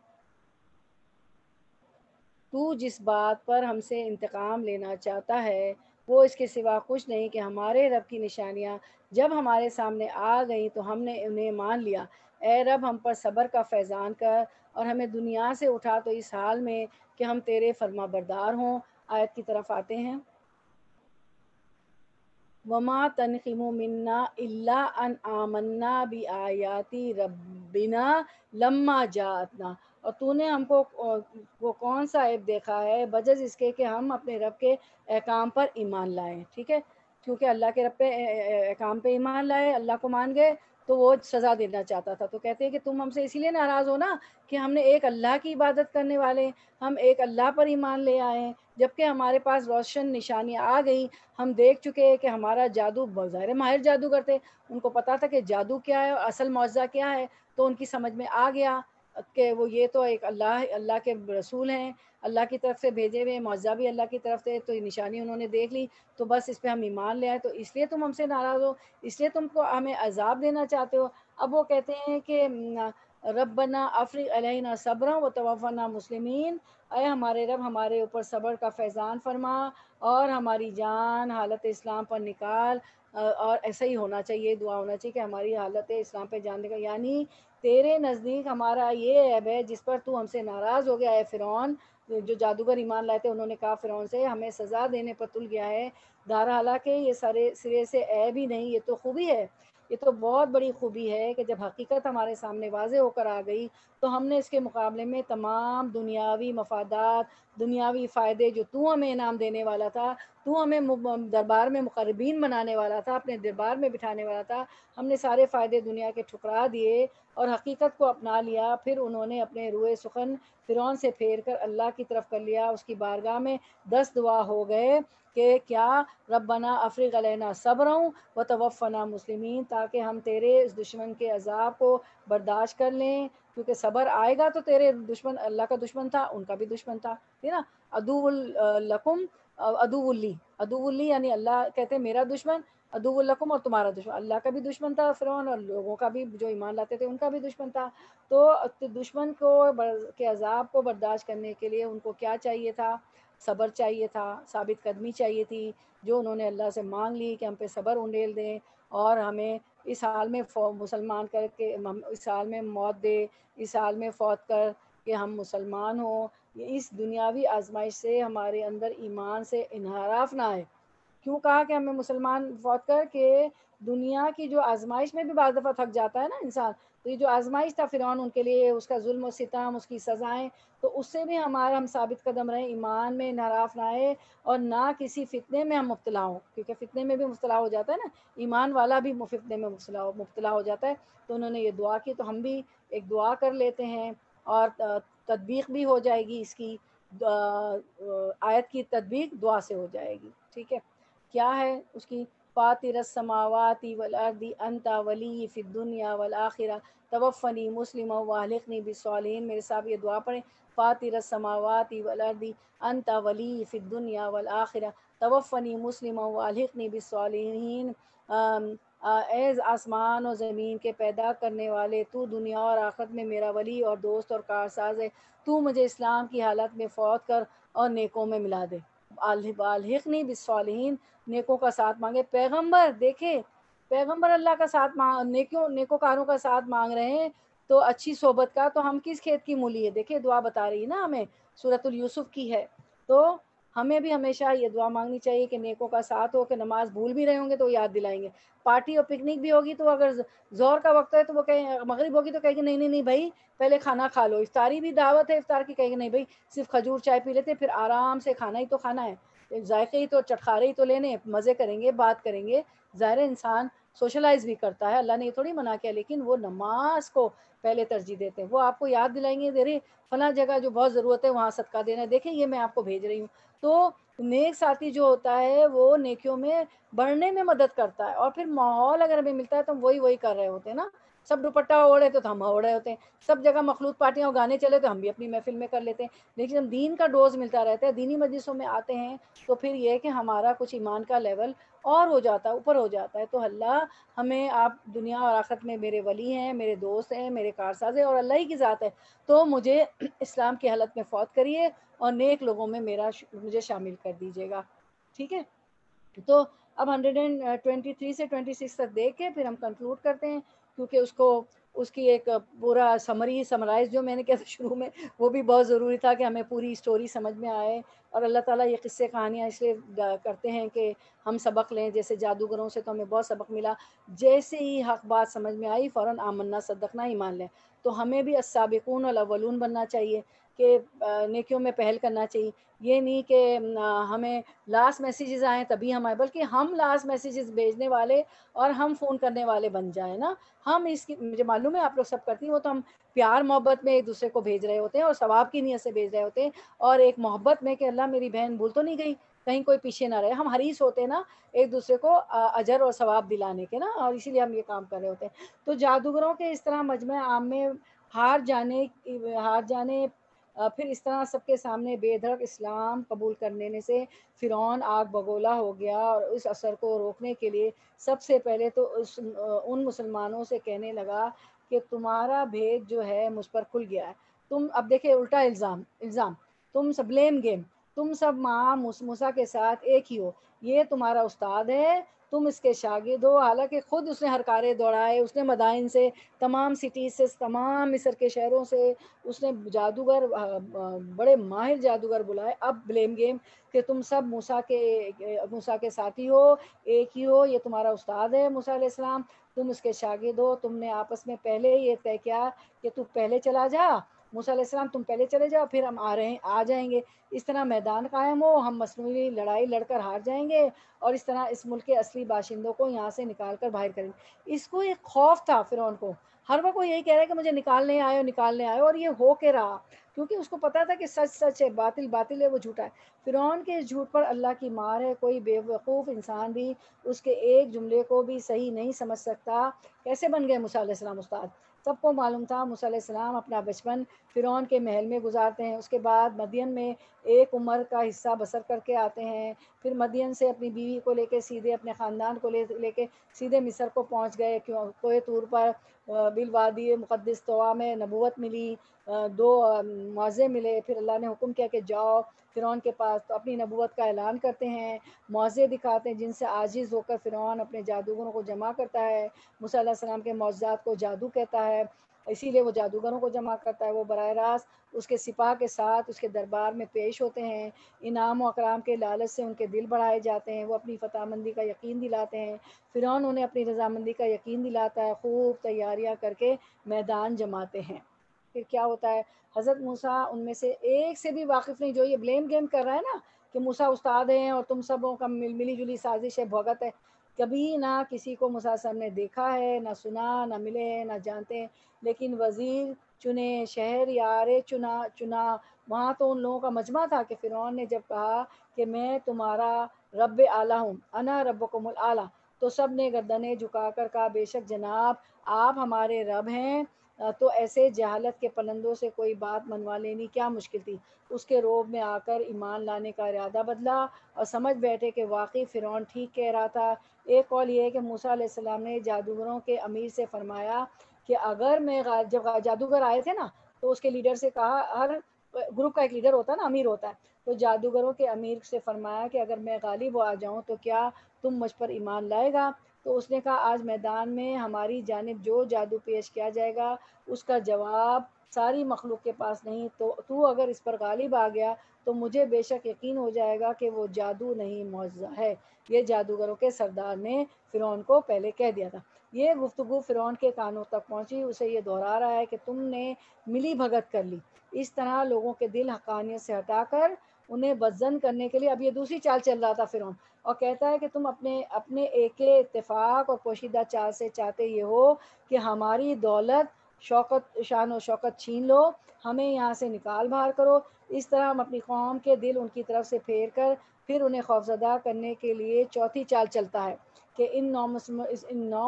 تو جس بات پر ہم سے انتقام لینا چاہتا ہے وہ اس کے سوا کچھ نہیں کہ ہمارے رب کی نشانیاں جب ہمارے سامنے آ گئیں تو ہم نے انہیں مان لیا. اے رب ہم پر صبر کا فیضان کر اور ہمیں دنیا سے اٹھا تو اس حال میں کہ ہم تیرے فرما بردار ہوں. آیت کی طرف آتے ہیں. وما تنقم منا الا ان آمنا بآیاتی ربنا لما جاءتنا اور تو نے ہم کو وہ کون سا عیب دیکھا ہے بجز اس کے کہ ہم اپنے رب کے احکام پر ایمان لائیں. ٹھیک ہے کیونکہ اللہ کے رب پہ احکام پہ ایمان لائے، اللہ کو مان گئے، تو وہ سزا دینا چاہتا تھا۔ تو کہتے ہیں کہ تم ہم سے اسی لیے ناراض ہو نا کہ ہم نے ایک اللہ کی عبادت کرنے والے، ہم ایک اللہ پر ایمان لے آئے ہیں، جبکہ ہمارے پاس روشن نشانیاں آ گئیں، ہم دیکھ چکے کہ ہمارا جادو بظاہر ماہر جادوگر تھے، ان کو پتا تھا کہ جادو کیا ہے اور اصل معجزہ کیا ہے، تو ان کی سمجھ میں آ گیا کہ وہ یہ تو ایک اللہ کے رسول ہیں، اللہ کی طرف سے بھیجے ہوئے، معجزہ بھی اللہ کی طرف سے، تو یہ نشانی انہوں نے دیکھ لی، تو بس اس پہ ہم ایمان لے آئے، تو اس لیے تم ہم سے ناراض ہو، اس لیے تم کو ہمیں عذاب دینا چاہتے ہو۔ اب وہ کہتے ہیں کہ ربنا افرغ علینا صبرا وتوفنا مسلمین، اے ہمارے رب ہمارے اوپر صبر کا فیضان فرما اور ہماری جان حالت اسلام پر نکال، اور ایسا ہی ہونا چاہیے، دعا ہونا چاہیے کہ ہماری حالت اسلام پہ جان نکال، یعنی تیرے نزدیک ہمارا یہ عیب ہے جس پر تو ہم سے ناراض ہو گیا ہے فرعون، جو جادوگر ایمان لائے تھے، انہوں نے کہا فرعون سے ہمیں سزا دینے پر تل گیا ہے، حالانکہ یہ سرے سے عیب ہی نہیں، یہ تو خوبی ہے، یہ تو بہت بڑی خوبی ہے کہ جب حقیقت ہمارے سامنے واضح ہو کر آ گئی تو ہم نے اس کے مقابلے میں تمام دنیاوی مفادات، دنیاوی فائدے جو تو ہمیں انعام دینے والا تھا، تو ہمیں دربار میں مقربین بنانے والا تھا، اپنے دربار میں بٹھانے والا تھا، ہم نے سارے فائدے دنیا کے ٹھکرا دیے اور حقیقت کو اپنا لیا۔ پھر انہوں نے اپنے روئے سخن فرعون سے پھیر کر اللہ کی طرف کر لیا، اس کی بارگاہ میں 10 دعا ہو گئے کہ کیا ربنا افرغ علینا صبرا وتوفنا مسلمین، تاکہ ہم تیرے اس دشمن کے عذاب کو برداشت کر لیں، کیونکہ صبر آئے گا تو تیرے دشمن، اللہ کا دشمن تھا، ان کا بھی دشمن تھا، ٹھیک نا، عدو لکم عدو لی، عدو لی یعنی اللہ کہتے ہیں میرا دشمن، عدو لکم اور تمہارا دشمن، اللہ کا بھی دشمن تھا فرعون اور لوگوں کا بھی جو ایمان لاتے تھے ان کا بھی دشمن تھا۔ تو دشمن کو کے عذاب کو برداشت کرنے کے لیے ان کو کیا چاہیے تھا؟ صبر چاہیے تھا، ثابت قدمی چاہیے تھی، جو انہوں نے اللہ سے مانگ لی کہ ہم پہ صبر انڈیل دیں اور ہمیں اس حال میں مسلمان کر کے، اس حال میں موت دے، اس حال میں فوت کر کہ ہم مسلمان ہوں، اس دنیاوی آزمائش سے ہمارے اندر ایمان سے انحراف نہ آئے۔ کیوں کہا کہ ہمیں مسلمان فوت کر کہ دنیا کی جو آزمائش میں بھی بعض دفعہ تھک جاتا ہے نا انسان، تو یہ جو آزمائش تھا فرعون ان کے لیے، اس کا ظلم و ستم، اس کی سزائیں، تو اس سے بھی ہم ثابت قدم رہیں، ایمان میں انحراف نہ آئے اور نہ کسی فتنے میں ہم مبتلا ہوں، کیونکہ فتنے میں بھی مبتلا ہو جاتا ہے نا، ایمان والا بھی فتنے میں مبتلا ہو جاتا ہے۔ تو انہوں نے یہ دعا کی، تو ہم بھی ایک دعا کر لیتے ہیں اور تطبیق بھی ہو جائے گی، اس کی آیت کی تطبیق دعا سے ہو جائے گی، ٹھیک ہے۔ کیا ہے اس کی؟ فاطر السماوات والارض انت ولی فی الدنیا والآخرہ توفنی مسلما والحقنی بالصالحین، میرے ساتھ یہ دعا پڑھیں، فاطر السماوات والارض انت ولی فی الدنیا والآخرہ توفنی مسلما والحقنی بالصالحین، اے آسمان و زمین کے پیدا کرنے والے، تو دنیا اور آخرت میں میرا ولی اور دوست اور کارساز ہے، تو مجھے اسلام کی حالت میں فوت کر اور نیکوں میں ملا دے، الحقنی بالصالحین، نیکوں کا ساتھ مانگے۔ پیغمبر دیکھے، پیغمبر اللہ کا ساتھ نیکوکاروں کا ساتھ مانگ رہے ہیں، تو اچھی صحبت کا، تو ہم کس کھیت کی مولی ہے؟ دیکھیں دعا بتا رہی ہے نا ہمیں، سورۃ یوسف کی ہے، تو ہمیں بھی ہمیشہ یہ دعا مانگنی چاہیے کہ نیکوں کا ساتھ ہو، کہ نماز بھول بھی رہے ہوں گے تو یاد دلائیں گے، پارٹی اور پکنک بھی ہوگی تو اگر ظہر کا وقت ہے تو وہ کہیں، مغرب ہوگی تو کہیں گے نہیں نہیں نہیں بھائی پہلے کھانا کھا لو، افطاری بھی دعوت ہے افطار کی، کہیں گے نہیں بھائی صرف کھجور چائے پی لیتے، پھر آرام سے کھانا ہی تو کھانا ہے، ذائقے ہی تو چٹخارے ہی تو لینے، مزے کریں گے، بات کریں گے، ظاہر انسان سوشلائز بھی کرتا ہے، اللہ نے یہ تھوڑی منع کیا، لیکن وہ نماز کو پہلے ترجیح دیتے ہیں، وہ آپ کو یاد دلائیں گے دے رہے فلاں جگہ جو بہت ضرورت ہے وہاں صدقہ دینا ہے، دیکھیں یہ میں آپ کو بھیج رہی ہوں۔ تو نیک ساتھی جو ہوتا ہے وہ نیکیوں میں بڑھنے میں مدد کرتا ہے، اور پھر ماحول اگر ہمیں ملتا ہے تو ہم وہی کر رہے ہوتے ہیں نا، سب دوپٹہ اوڑھے تو ہم اوڑھے ہوتے ہیں، سب جگہ مخلوط پارٹیاں اور گانے چلے تو ہم بھی اپنی محفل میں کر لیتے ہیں، لیکن ہم دین کا ڈوز ملتا رہتا ہے، دینی مجلسوں میں آتے ہیں تو پھر یہ کہ ہمارا کچھ ایمان کا لیول اور ہو جاتا ہے، اوپر ہو جاتا ہے۔ تو اللہ ہمیں، آپ دنیا اور آخرت میں میرے ولی ہیں، میرے دوست ہیں، میرے کارساز ہیں اور اللہ ہی کی ذات ہے، تو مجھے اسلام کی حالت میں فوت کریے اور نیک لوگوں میں مجھے شامل کر دیجیے گا، ٹھیک ہے۔ تو اب 123 سے 26 تک دیکھ کے پھر ہم کنکلوڈ کرتے ہیں، کیونکہ اس کی ایک پورا سمرائز جو میں نے کیا تھا شروع میں، وہ بھی بہت ضروری تھا کہ ہمیں پوری اسٹوری سمجھ میں آئے، اور اللہ تعالیٰ یہ قصے کہانیاں اس لیے کرتے ہیں کہ ہم سبق لیں، جیسے جادوگروں سے تو ہمیں بہت سبق ملا، جیسے ہی حق بات سمجھ میں آئی فوراً آمنا صدقنا ایمان لیں، تو ہمیں بھی السابقون الاولون بننا چاہیے کہ نیکیوں میں پہل کرنا چاہیے. یہ نہیں کہ ہمیں لاسٹ میسیجز آئیں تبھی ہم آئیں، بلکہ ہم لاسٹ میسیجز بھیجنے والے اور ہم فون کرنے والے بن جائیں نا. ہم اس کی، مجھے معلوم ہے آپ لوگ سب کرتی ہیں، وہ تو ہم پیار محبت میں ایک دوسرے کو بھیج رہے ہوتے ہیں اور ثواب کی نیت سے بھیج رہے ہوتے ہیں، اور ایک محبت میں کہ اللہ میری بہن بھول تو نہیں گئی، کہیں کوئی پیچھے نہ رہے. ہم حریص ہوتے ہیں نا ایک دوسرے کو اجر اور ثواب دلانے کے نا، اور اسی لیے ہم یہ کام کر رہے ہوتے ہیں. تو جادوگروں کے اس طرح مجمع عام میں ہار جانے پھر اس طرح سب کے سامنے بے دھڑک اسلام قبول کرنے سے فرعون آگ بگولا ہو گیا، اور اس اثر کو روکنے کے لیے سب سے پہلے تو ان مسلمانوں سے کہنے لگا کہ تمہارا بھید جو ہے مجھ پر کھل گیا ہے. تم اب دیکھیں الٹا الزام تم سب بلیم گیم، تم سب ماں موسیٰ کے ساتھ ایک ہی ہو، یہ تمہارا استاد ہے، تم اس کے شاگرد ہو. حالانکہ خود اس نے ہرکارے دوڑائے، اس نے مدائن سے، تمام سٹیز سے، تمام مصر کے شہروں سے اس نے جادوگر، بڑے ماہر جادوگر بلائے. اب بلیم گیم کہ تم سب موسیٰ کے ساتھی ہو، ایک ہی ہو، یہ تمہارا استاد ہے موسیٰ علیہ السلام، تم اس کے شاگرد ہو. تم نے آپس میں پہلے یہ طے کیا کہ تو پہلے چلا جا موسیٰ علیہ السلام، تم پہلے چلے جاؤ، پھر ہم آ جائیں گے. اس طرح میدان قائم ہو، ہم مصنوعی لڑائی لڑ کر ہار جائیں گے، اور اس طرح اس ملک کے اصلی باشندوں کو یہاں سے نکال کر باہر کریں گے. اس کو ایک خوف تھا فرعون کو، ہر وقت وہ یہی کہہ رہا ہے کہ مجھے نکالنے آئے، اور یہ ہو کے رہا، کیونکہ اس کو پتا تھا کہ سچ سچ ہے، باطل باطل ہے، وہ جھوٹا ہے. فرعون کے اس جھوٹ پر اللہ کی مار ہے. کوئی بے وقوف انسان بھی اس کے ایک جملے کو بھی صحیح نہیں سمجھ سکتا. کیسے بن گئے موسیٰ علیہ السلام استاد؟ سب کو معلوم تھا موسیٰ علیہ السلام اپنا بچپن فرعون کے محل میں گزارتے ہیں، اس کے بعد مدین میں ایک عمر کا حصہ بسر کر کے آتے ہیں، پھر مدین سے اپنی بیوی کو لے کے سیدھے اپنے خاندان کو لے کے سیدھے مصر کو پہنچ گئے. کوہ طور پر بالوادی مقدس طوا میں نبوت ملی، 2 معجزے ملے. پھر اللہ نے حکم کیا کہ جاؤ فرعون کے پاس، تو اپنی نبوت کا اعلان کرتے ہیں، معجزے دکھاتے ہیں جن سے عاجز ہو کر فرعون اپنے جادوگروں کو جمع کرتا ہے. موسیٰ علیہ السلام کے معجزات کو جادو کہتا ہے، اسی لیے وہ جادوگروں کو جمع کرتا ہے. وہ براہ راست اس کے سپاہ کے ساتھ اس کے دربار میں پیش ہوتے ہیں، انعام و اکرام کے لالچ سے ان کے دل بڑھائے جاتے ہیں، وہ اپنی فتح مندی کا یقین دلاتے ہیں. فرعون انہیں اپنی رضامندی کا یقین دلاتا ہے، خوب تیاریاں کر کے میدان جماتے ہیں. پھر کیا ہوتا ہے، حضرت موسیٰ ان میں سے ایک سے بھی واقف نہیں. جو یہ بلیم گیم کر رہا ہے نا کہ موسیٰ استاد ہیں اور تم سبوں کا ملی جلی سازش ہے، بھگت ہے، کبھی نہ کسی کو موسیٰ صاحب نے دیکھا ہے، نہ سنا، نہ ملے ہیں، نہ جانتے ہیں. لیکن وزیر چنے، شہر یارے چنا وہاں تو ان لوگوں کا مجمع تھا کہ فرعون نے جب کہا کہ میں تمہارا رب اعلیٰ ہوں، انا ربکم الاعلیٰ، تو سب نے گردنیں جھکا کر کہا بے شک جناب آپ ہمارے رب ہیں. تو ایسے جہالت کے پلندوں سے کوئی بات منوا لینی کیا مشکل تھی. اس کے روب میں آ کر ایمان لانے کا ارادہ بدلا اور سمجھ بیٹھے کہ واقعی فرعون ٹھیک کہہ رہا تھا. ایک قول یہ ہے کہ موسیٰ علیہ السلام نے جادوگروں کے امیر سے فرمایا کہ اگر میں جب جادوگر آئے تھے نا تو اس کے لیڈر سے کہا، ہر گروپ کا ایک لیڈر ہوتا ہے نا، امیر ہوتا ہے، تو جادوگروں کے امیر سے فرمایا کہ اگر میں غالب آ جاؤں تو کیا تم مجھ پر ایمان لائے گا؟ تو اس نے کہا آج میدان میں ہماری جانب جو جادو پیش کیا جائے گا اس کا جواب ساری مخلوق کے پاس نہیں، تو اگر اس پر غالب آ گیا تو مجھے بے شک یقین ہو جائے گا کہ وہ جادو نہیں معجزہ ہے. یہ جادوگروں کے سردار نے فرعون کو پہلے کہہ دیا تھا. یہ گفتگو فرعون کے کانوں تک پہنچی، اسے یہ دہرا رہا ہے کہ تم نے ملی بھگت کر لی. اس طرح لوگوں کے دل حقانیت سے ہٹا کر انہیں بدظن کرنے کے لیے اب یہ دوسری چال چل رہا تھا فرعون، اور کہتا ہے کہ تم اپنے ایک اتفاق اور پوشیدہ چال سے چاہتے یہ ہو کہ ہماری دولت، شان و شوکت چھین لو، ہمیں یہاں سے نکال باہر کرو. اس طرح ہم اپنی قوم کے دل ان کی طرف سے پھیر کر پھر انہیں خوفزدہ کرنے کے لیے چوتھی چال چلتا ہے کہ ان نو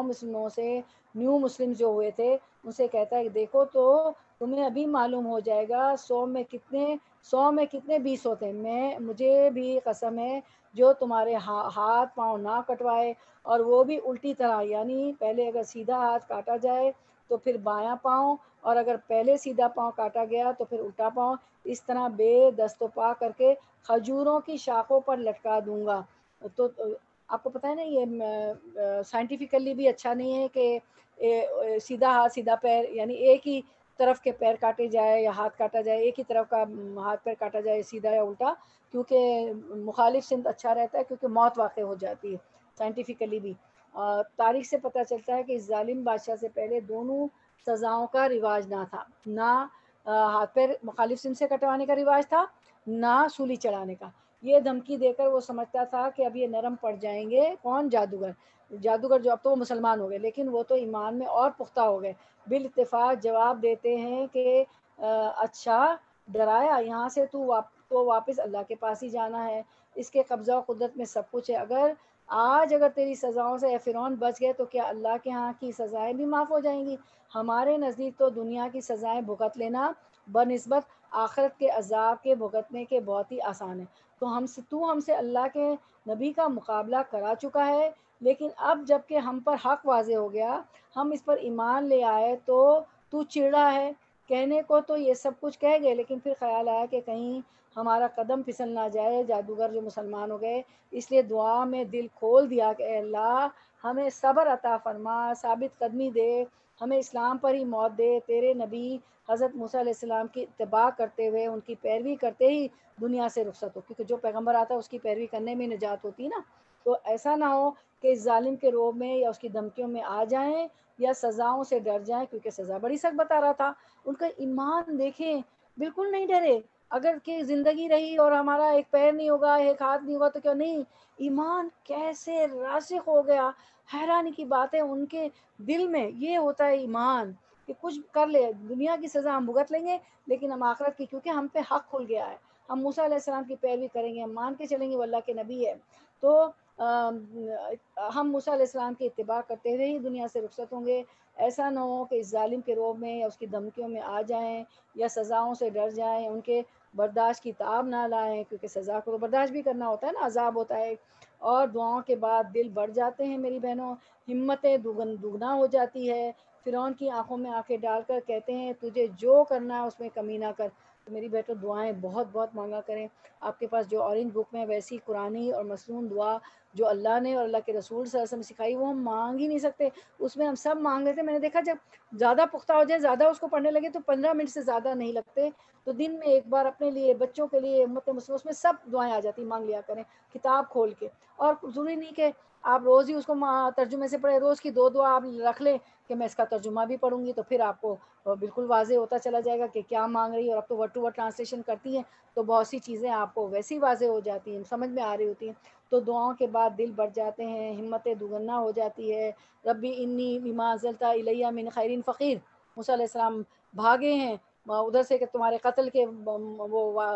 مسلموں سے، نیو مسلم جو ہوئے تھے، ان سے کہتا ہے کہ دیکھو تو تمہیں ابھی معلوم ہو جائے گا 100 میں کتنے 20 ہوتے ہیں. مجھے بھی قسم ہے جو تمہارے ہاتھ پاؤں نہ کٹوائے، اور وہ بھی الٹی طرح، یعنی پہلے اگر سیدھا ہاتھ کاٹا جائے تو پھر بایاں پاؤں، اور اگر پہلے سیدھا پاؤں کاٹا گیا تو پھر الٹا پاؤں، اس طرح بے دست و پا کر کے کھجوروں کی شاخوں پر لٹکا دوں گا. تو آپ کو پتہ ہے نا یہ سائنٹیفکلی بھی اچھا نہیں ہے کہ سیدھا ہاتھ سیدھا پیر، یعنی ایک ہی طرف کے پیر کاٹے جائے یا ہاتھ کاٹا جائے، ایک ہی طرف کا ہاتھ پیر کاٹا جائے سیدھا یا الٹا، کیونکہ مخالف سمت اچھا رہتا ہے، کیونکہ موت واقع ہو جاتی ہے سائنٹیفکلی بھی. تاریخ سے پتہ چلتا ہے کہ اس ظالم بادشاہ سے پہلے دونوں سزاؤں کا رواج نہ تھا، نہ ہاتھ پیر مخالف سمت سے کٹوانے کا رواج تھا، نہ سولی چڑھانے کا۔ یہ دھمکی دے کر وہ سمجھتا تھا کہ اب یہ نرم پڑ جائیں گے، کون؟ جادوگر۔ جادوگر جو اب تو وہ مسلمان ہو گئے، لیکن وہ تو ایمان میں اور پختہ ہو گئے۔ بالاتفاق جواب دیتے ہیں کہ اچھا ڈرایا، یہاں سے تو واپس اللہ کے پاس ہی جانا ہے، اس کے قبضہ و قدرت میں سب کچھ ہے۔ اگر تیری سزاؤں سے اے فرعون بچ گئے تو کیا اللہ کے ہاں کی سزائیں بھی معاف ہو جائیں گی؟ ہمارے نزدیک تو دنیا کی سزائیں بھگت لینا بنسبت آخرت کے عذاب کے بھگتنے کے بہت ہی آسان ہے۔ تو ہم سے اللہ کے نبی کا مقابلہ کرا چکا ہے، لیکن اب جب کہ ہم پر حق واضح ہو گیا، ہم اس پر ایمان لے آئے تو چڑا ہے۔ کہنے کو تو یہ سب کچھ کہہ گئے، لیکن پھر خیال آیا کہ کہیں ہمارا قدم پھسل نہ جائے۔ جادوگر جو مسلمان ہو گئے، اس لیے دعا میں دل کھول دیا کہ اے اللہ ہمیں صبر عطا فرما، ثابت قدمی دے، ہمیں اسلام پر ہی موت دے، تیرے نبی حضرت موسیٰ علیہ السلام کی اتباع کرتے ہوئے ان کی پیروی کرتے ہی دنیا سے رخصت ہو، کیونکہ جو پیغمبر آتا ہے اس کی پیروی کرنے میں نجات ہوتی ہے نا۔ تو ایسا نہ ہو کہ اس ظالم کے روب میں یا اس کی دھمکیوں میں آ جائیں یا سزاؤں سے ڈر جائیں، کیونکہ سزا بڑی سخت بتا رہا تھا۔ ان کا ایمان دیکھیں، بالکل نہیں ڈرے۔ اگر کہ زندگی رہی اور ہمارا ایک پیر نہیں ہوگا، ایک ہاتھ نہیں ہوگا تو کیا نہیں، ایمان کیسے راسخ ہو گیا۔ حیرانی کی بات ہے، ان کے دل میں یہ ہوتا ہے ایمان کہ کچھ کر لے، دنیا کی سزا ہم بھگت لیں گے لیکن ہم آخرت کی، کیونکہ ہم پہ حق کھل گیا ہے، ہم موسیٰ علیہ السلام کی پیروی کریں گے، ہم مان کے چلیں گے وہ اللہ کے نبی ہے، تو ہم موسیٰ علیہ السلام کی اتباع کرتے ہوئے ہی دنیا سے رخصت ہوں گے۔ ایسا نہ ہو کہ اس ظالم کے روب میں یا اس کی دھمکیوں میں آ جائیں یا سزاؤں سے ڈر جائیں، ان کے برداشت کی تاب نہ لائیں، کیونکہ سزا کو تو برداشت بھی کرنا ہوتا ہے نا، عذاب ہوتا ہے۔ اور دعاؤں کے بعد دل بڑھ جاتے ہیں میری بہنوں، ہمتیں دگنا ہو جاتی ہے۔ فرعون کی آنکھوں میں آنکھیں ڈال کر کہتے ہیں تجھے جو کرنا ہے اس میں کمی نہ کر۔ تو میری بیٹو دعائیں بہت بہت مانگا کریں۔ آپ کے پاس جو اورنج بک میں ویسی قرآنی اور مسنون دعا جو اللہ نے اور اللہ کے رسول صلی اللہ علیہ وسلم سکھائی، وہ ہم مانگ ہی نہیں سکتے۔ اس میں ہم سب مانگ لیتے ہیں۔ میں نے دیکھا جب زیادہ پختہ ہو جائے، زیادہ اس کو پڑھنے لگے تو 15 منٹ سے زیادہ نہیں لگتے، تو دن میں ایک بار اپنے لیے، بچوں کے لیے، امت مسلمہ، اس میں سب دعائیں آ جاتی، مانگ لیا کریں کتاب کھول کے۔ اور ضروری نہیں کہ آپ روز ہی اس کو ترجمے سے پڑھیں، روز کی 2 دعا آپ رکھ لیں کہ میں اس کا ترجمہ بھی پڑھوں گی، تو پھر آپ کو بالکل واضح ہوتا چلا جائے گا کہ کیا مانگ رہی ہے۔ اور اب تو ورڈ ٹو ورڈ ٹرانسلیشن کرتی ہیں تو بہت سی چیزیں آپ کو ویسی واضح ہو جاتی ہیں، سمجھ میں آ رہی ہوتی ہیں۔ تو دعاؤں کے بعد دل بڑھ جاتے ہیں، ہمتیں دگنا ہو جاتی ہے۔ ربی انی لما انزلت الی من خیر فقیر، موسیٰ علیہ السلام بھاگے ہیں ادھر سے کہ تمہارے قتل کے وہ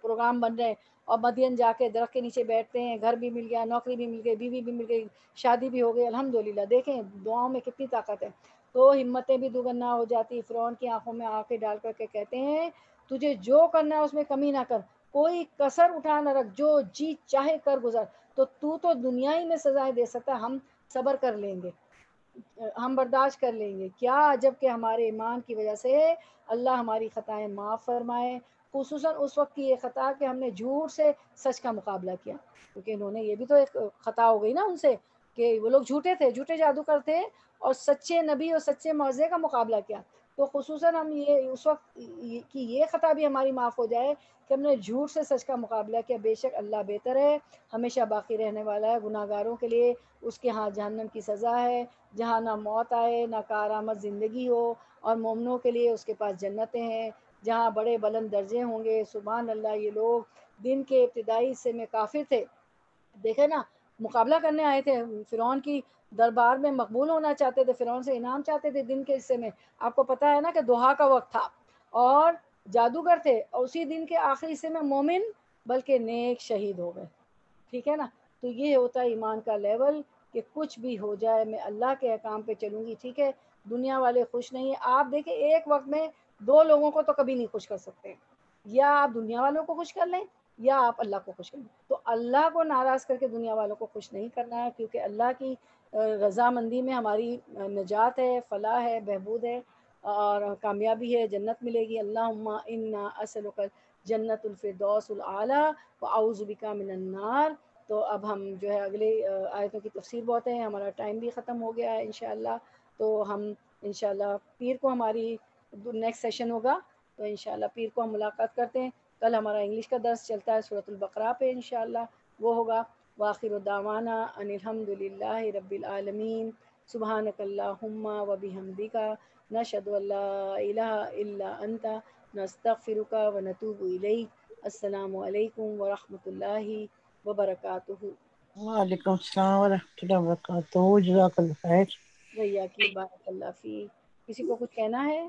پروگرام بن رہے ہیں، اور مدین جا کے درخت کے نیچے بیٹھتے ہیں، گھر بھی مل گیا، نوکری بھی مل گئی، بیوی بھی مل گئی، شادی بھی ہو گئی، الحمدللہ۔ دیکھیں دعاؤں میں کتنی طاقت ہے۔ تو ہمتیں بھی دگنا ہو جاتی۔ فرعون کی آنکھوں میں آنکھیں ڈال کر کے کہتے ہیں تجھے جو کرنا ہے اس میں کمی نہ کر، کوئی کسر اٹھا نہ رکھ، جو جی چاہے کر گزر۔ تو دنیا ہی میں سزائیں دے سکتا ہے، ہم صبر کر لیں گے، ہم برداشت کر لیں گے۔ کیا عجب کہ ہمارے ایمان کی وجہ سے اللہ ہماری خطائیں معاف فرمائے، خصوصاً اس وقت کی یہ خطا کہ ہم نے جھوٹ سے سچ کا مقابلہ کیا، کیونکہ انہوں نے، یہ بھی تو ایک خطا ہو گئی نا ان سے کہ وہ لوگ جھوٹے تھے، جھوٹے جادوگر تھے، اور سچے نبی اور سچے معجزے کا مقابلہ کیا۔ تو خصوصاً ہم یہ اس وقت کی یہ خطا بھی ہماری معاف ہو جائے کہ ہم نے جھوٹ سے سچ کا مقابلہ کیا۔ بے شک اللہ بہتر ہے، ہمیشہ باقی رہنے والا ہے۔ گناہ گاروں کے لیے اس کے ہاں جہنم کی سزا ہے، جہاں نہ موت آئے نہ کارآمد زندگی ہو، اور مومنوں کے لیے اس کے پاس جنتیں ہیں جہاں بڑے بلند درجے ہوں گے۔ سبحان اللہ، یہ لوگ دن کے ابتدائی حصے میں کافر تھے، دیکھے نا، مقابلہ کرنے آئے تھے فرعون کی دربار میں، مقبول ہونا چاہتے تھے، فرعون سے انعام چاہتے تھے دن کے حصے میں۔ آپ کو پتہ ہے نا کہ دوحا کا وقت تھا، اور جادوگر تھے، اور اسی دن کے آخری حصے میں مومن بلکہ نیک شہید ہو گئے، ٹھیک ہے نا۔ تو یہ ہوتا ہے ایمان کا لیول کہ کچھ بھی ہو جائے میں اللہ کے احکام پہ چلوں گی، ٹھیک ہے۔ دنیا والے خوش نہیں ہیں، آپ دیکھیں ایک وقت میں 2 لوگوں کو تو کبھی نہیں خوش کر سکتے، یا آپ دنیا والوں کو خوش کر لیں یا آپ اللہ کو خوش کر لیں۔ تو اللہ کو ناراض کر کے دنیا والوں کو خوش نہیں کرنا ہے، کیونکہ اللہ کی رضامندی میں ہماری نجات ہے، فلاح ہے، بہبود ہے، اور کامیابی ہے، جنت ملے گی۔ اللہم انا اسألک جنت الفردوس الاعلی واعوذ بک من النار۔ تو اب ہم جو ہے اگلے آیتوں کی تفسیر بہت ہے، ہمارا ٹائم بھی ختم ہو گیا ہے انشاءاللہ۔ تو ہم انشاءاللہ پیر کو ہماری نیکسٹ سیشن ہوگا، تو انشاءاللہ پیر کو ہم ملاقات کرتے ہیں۔ کل ہمارا انگلش کا درس چلتا ہے سورۃ البقرہ پہ، انشاءاللہ وہ ہوگا۔ وآخر دعوانا ان الحمد للہ رب العالمین، سبحانک اللہم و بحمدک، نشہد ان لا الہ الا انت، نستغفرک و نتوب الیک. السلام علیکم ورحمۃ اللہ وبرکاتہ. وعلیکم السلام ورحمۃ اللہ وبرکاتہ. جزاک اللہ خیر. بھیا کی بارک اللہ فی. کسی کو کچھ کہنا ہے؟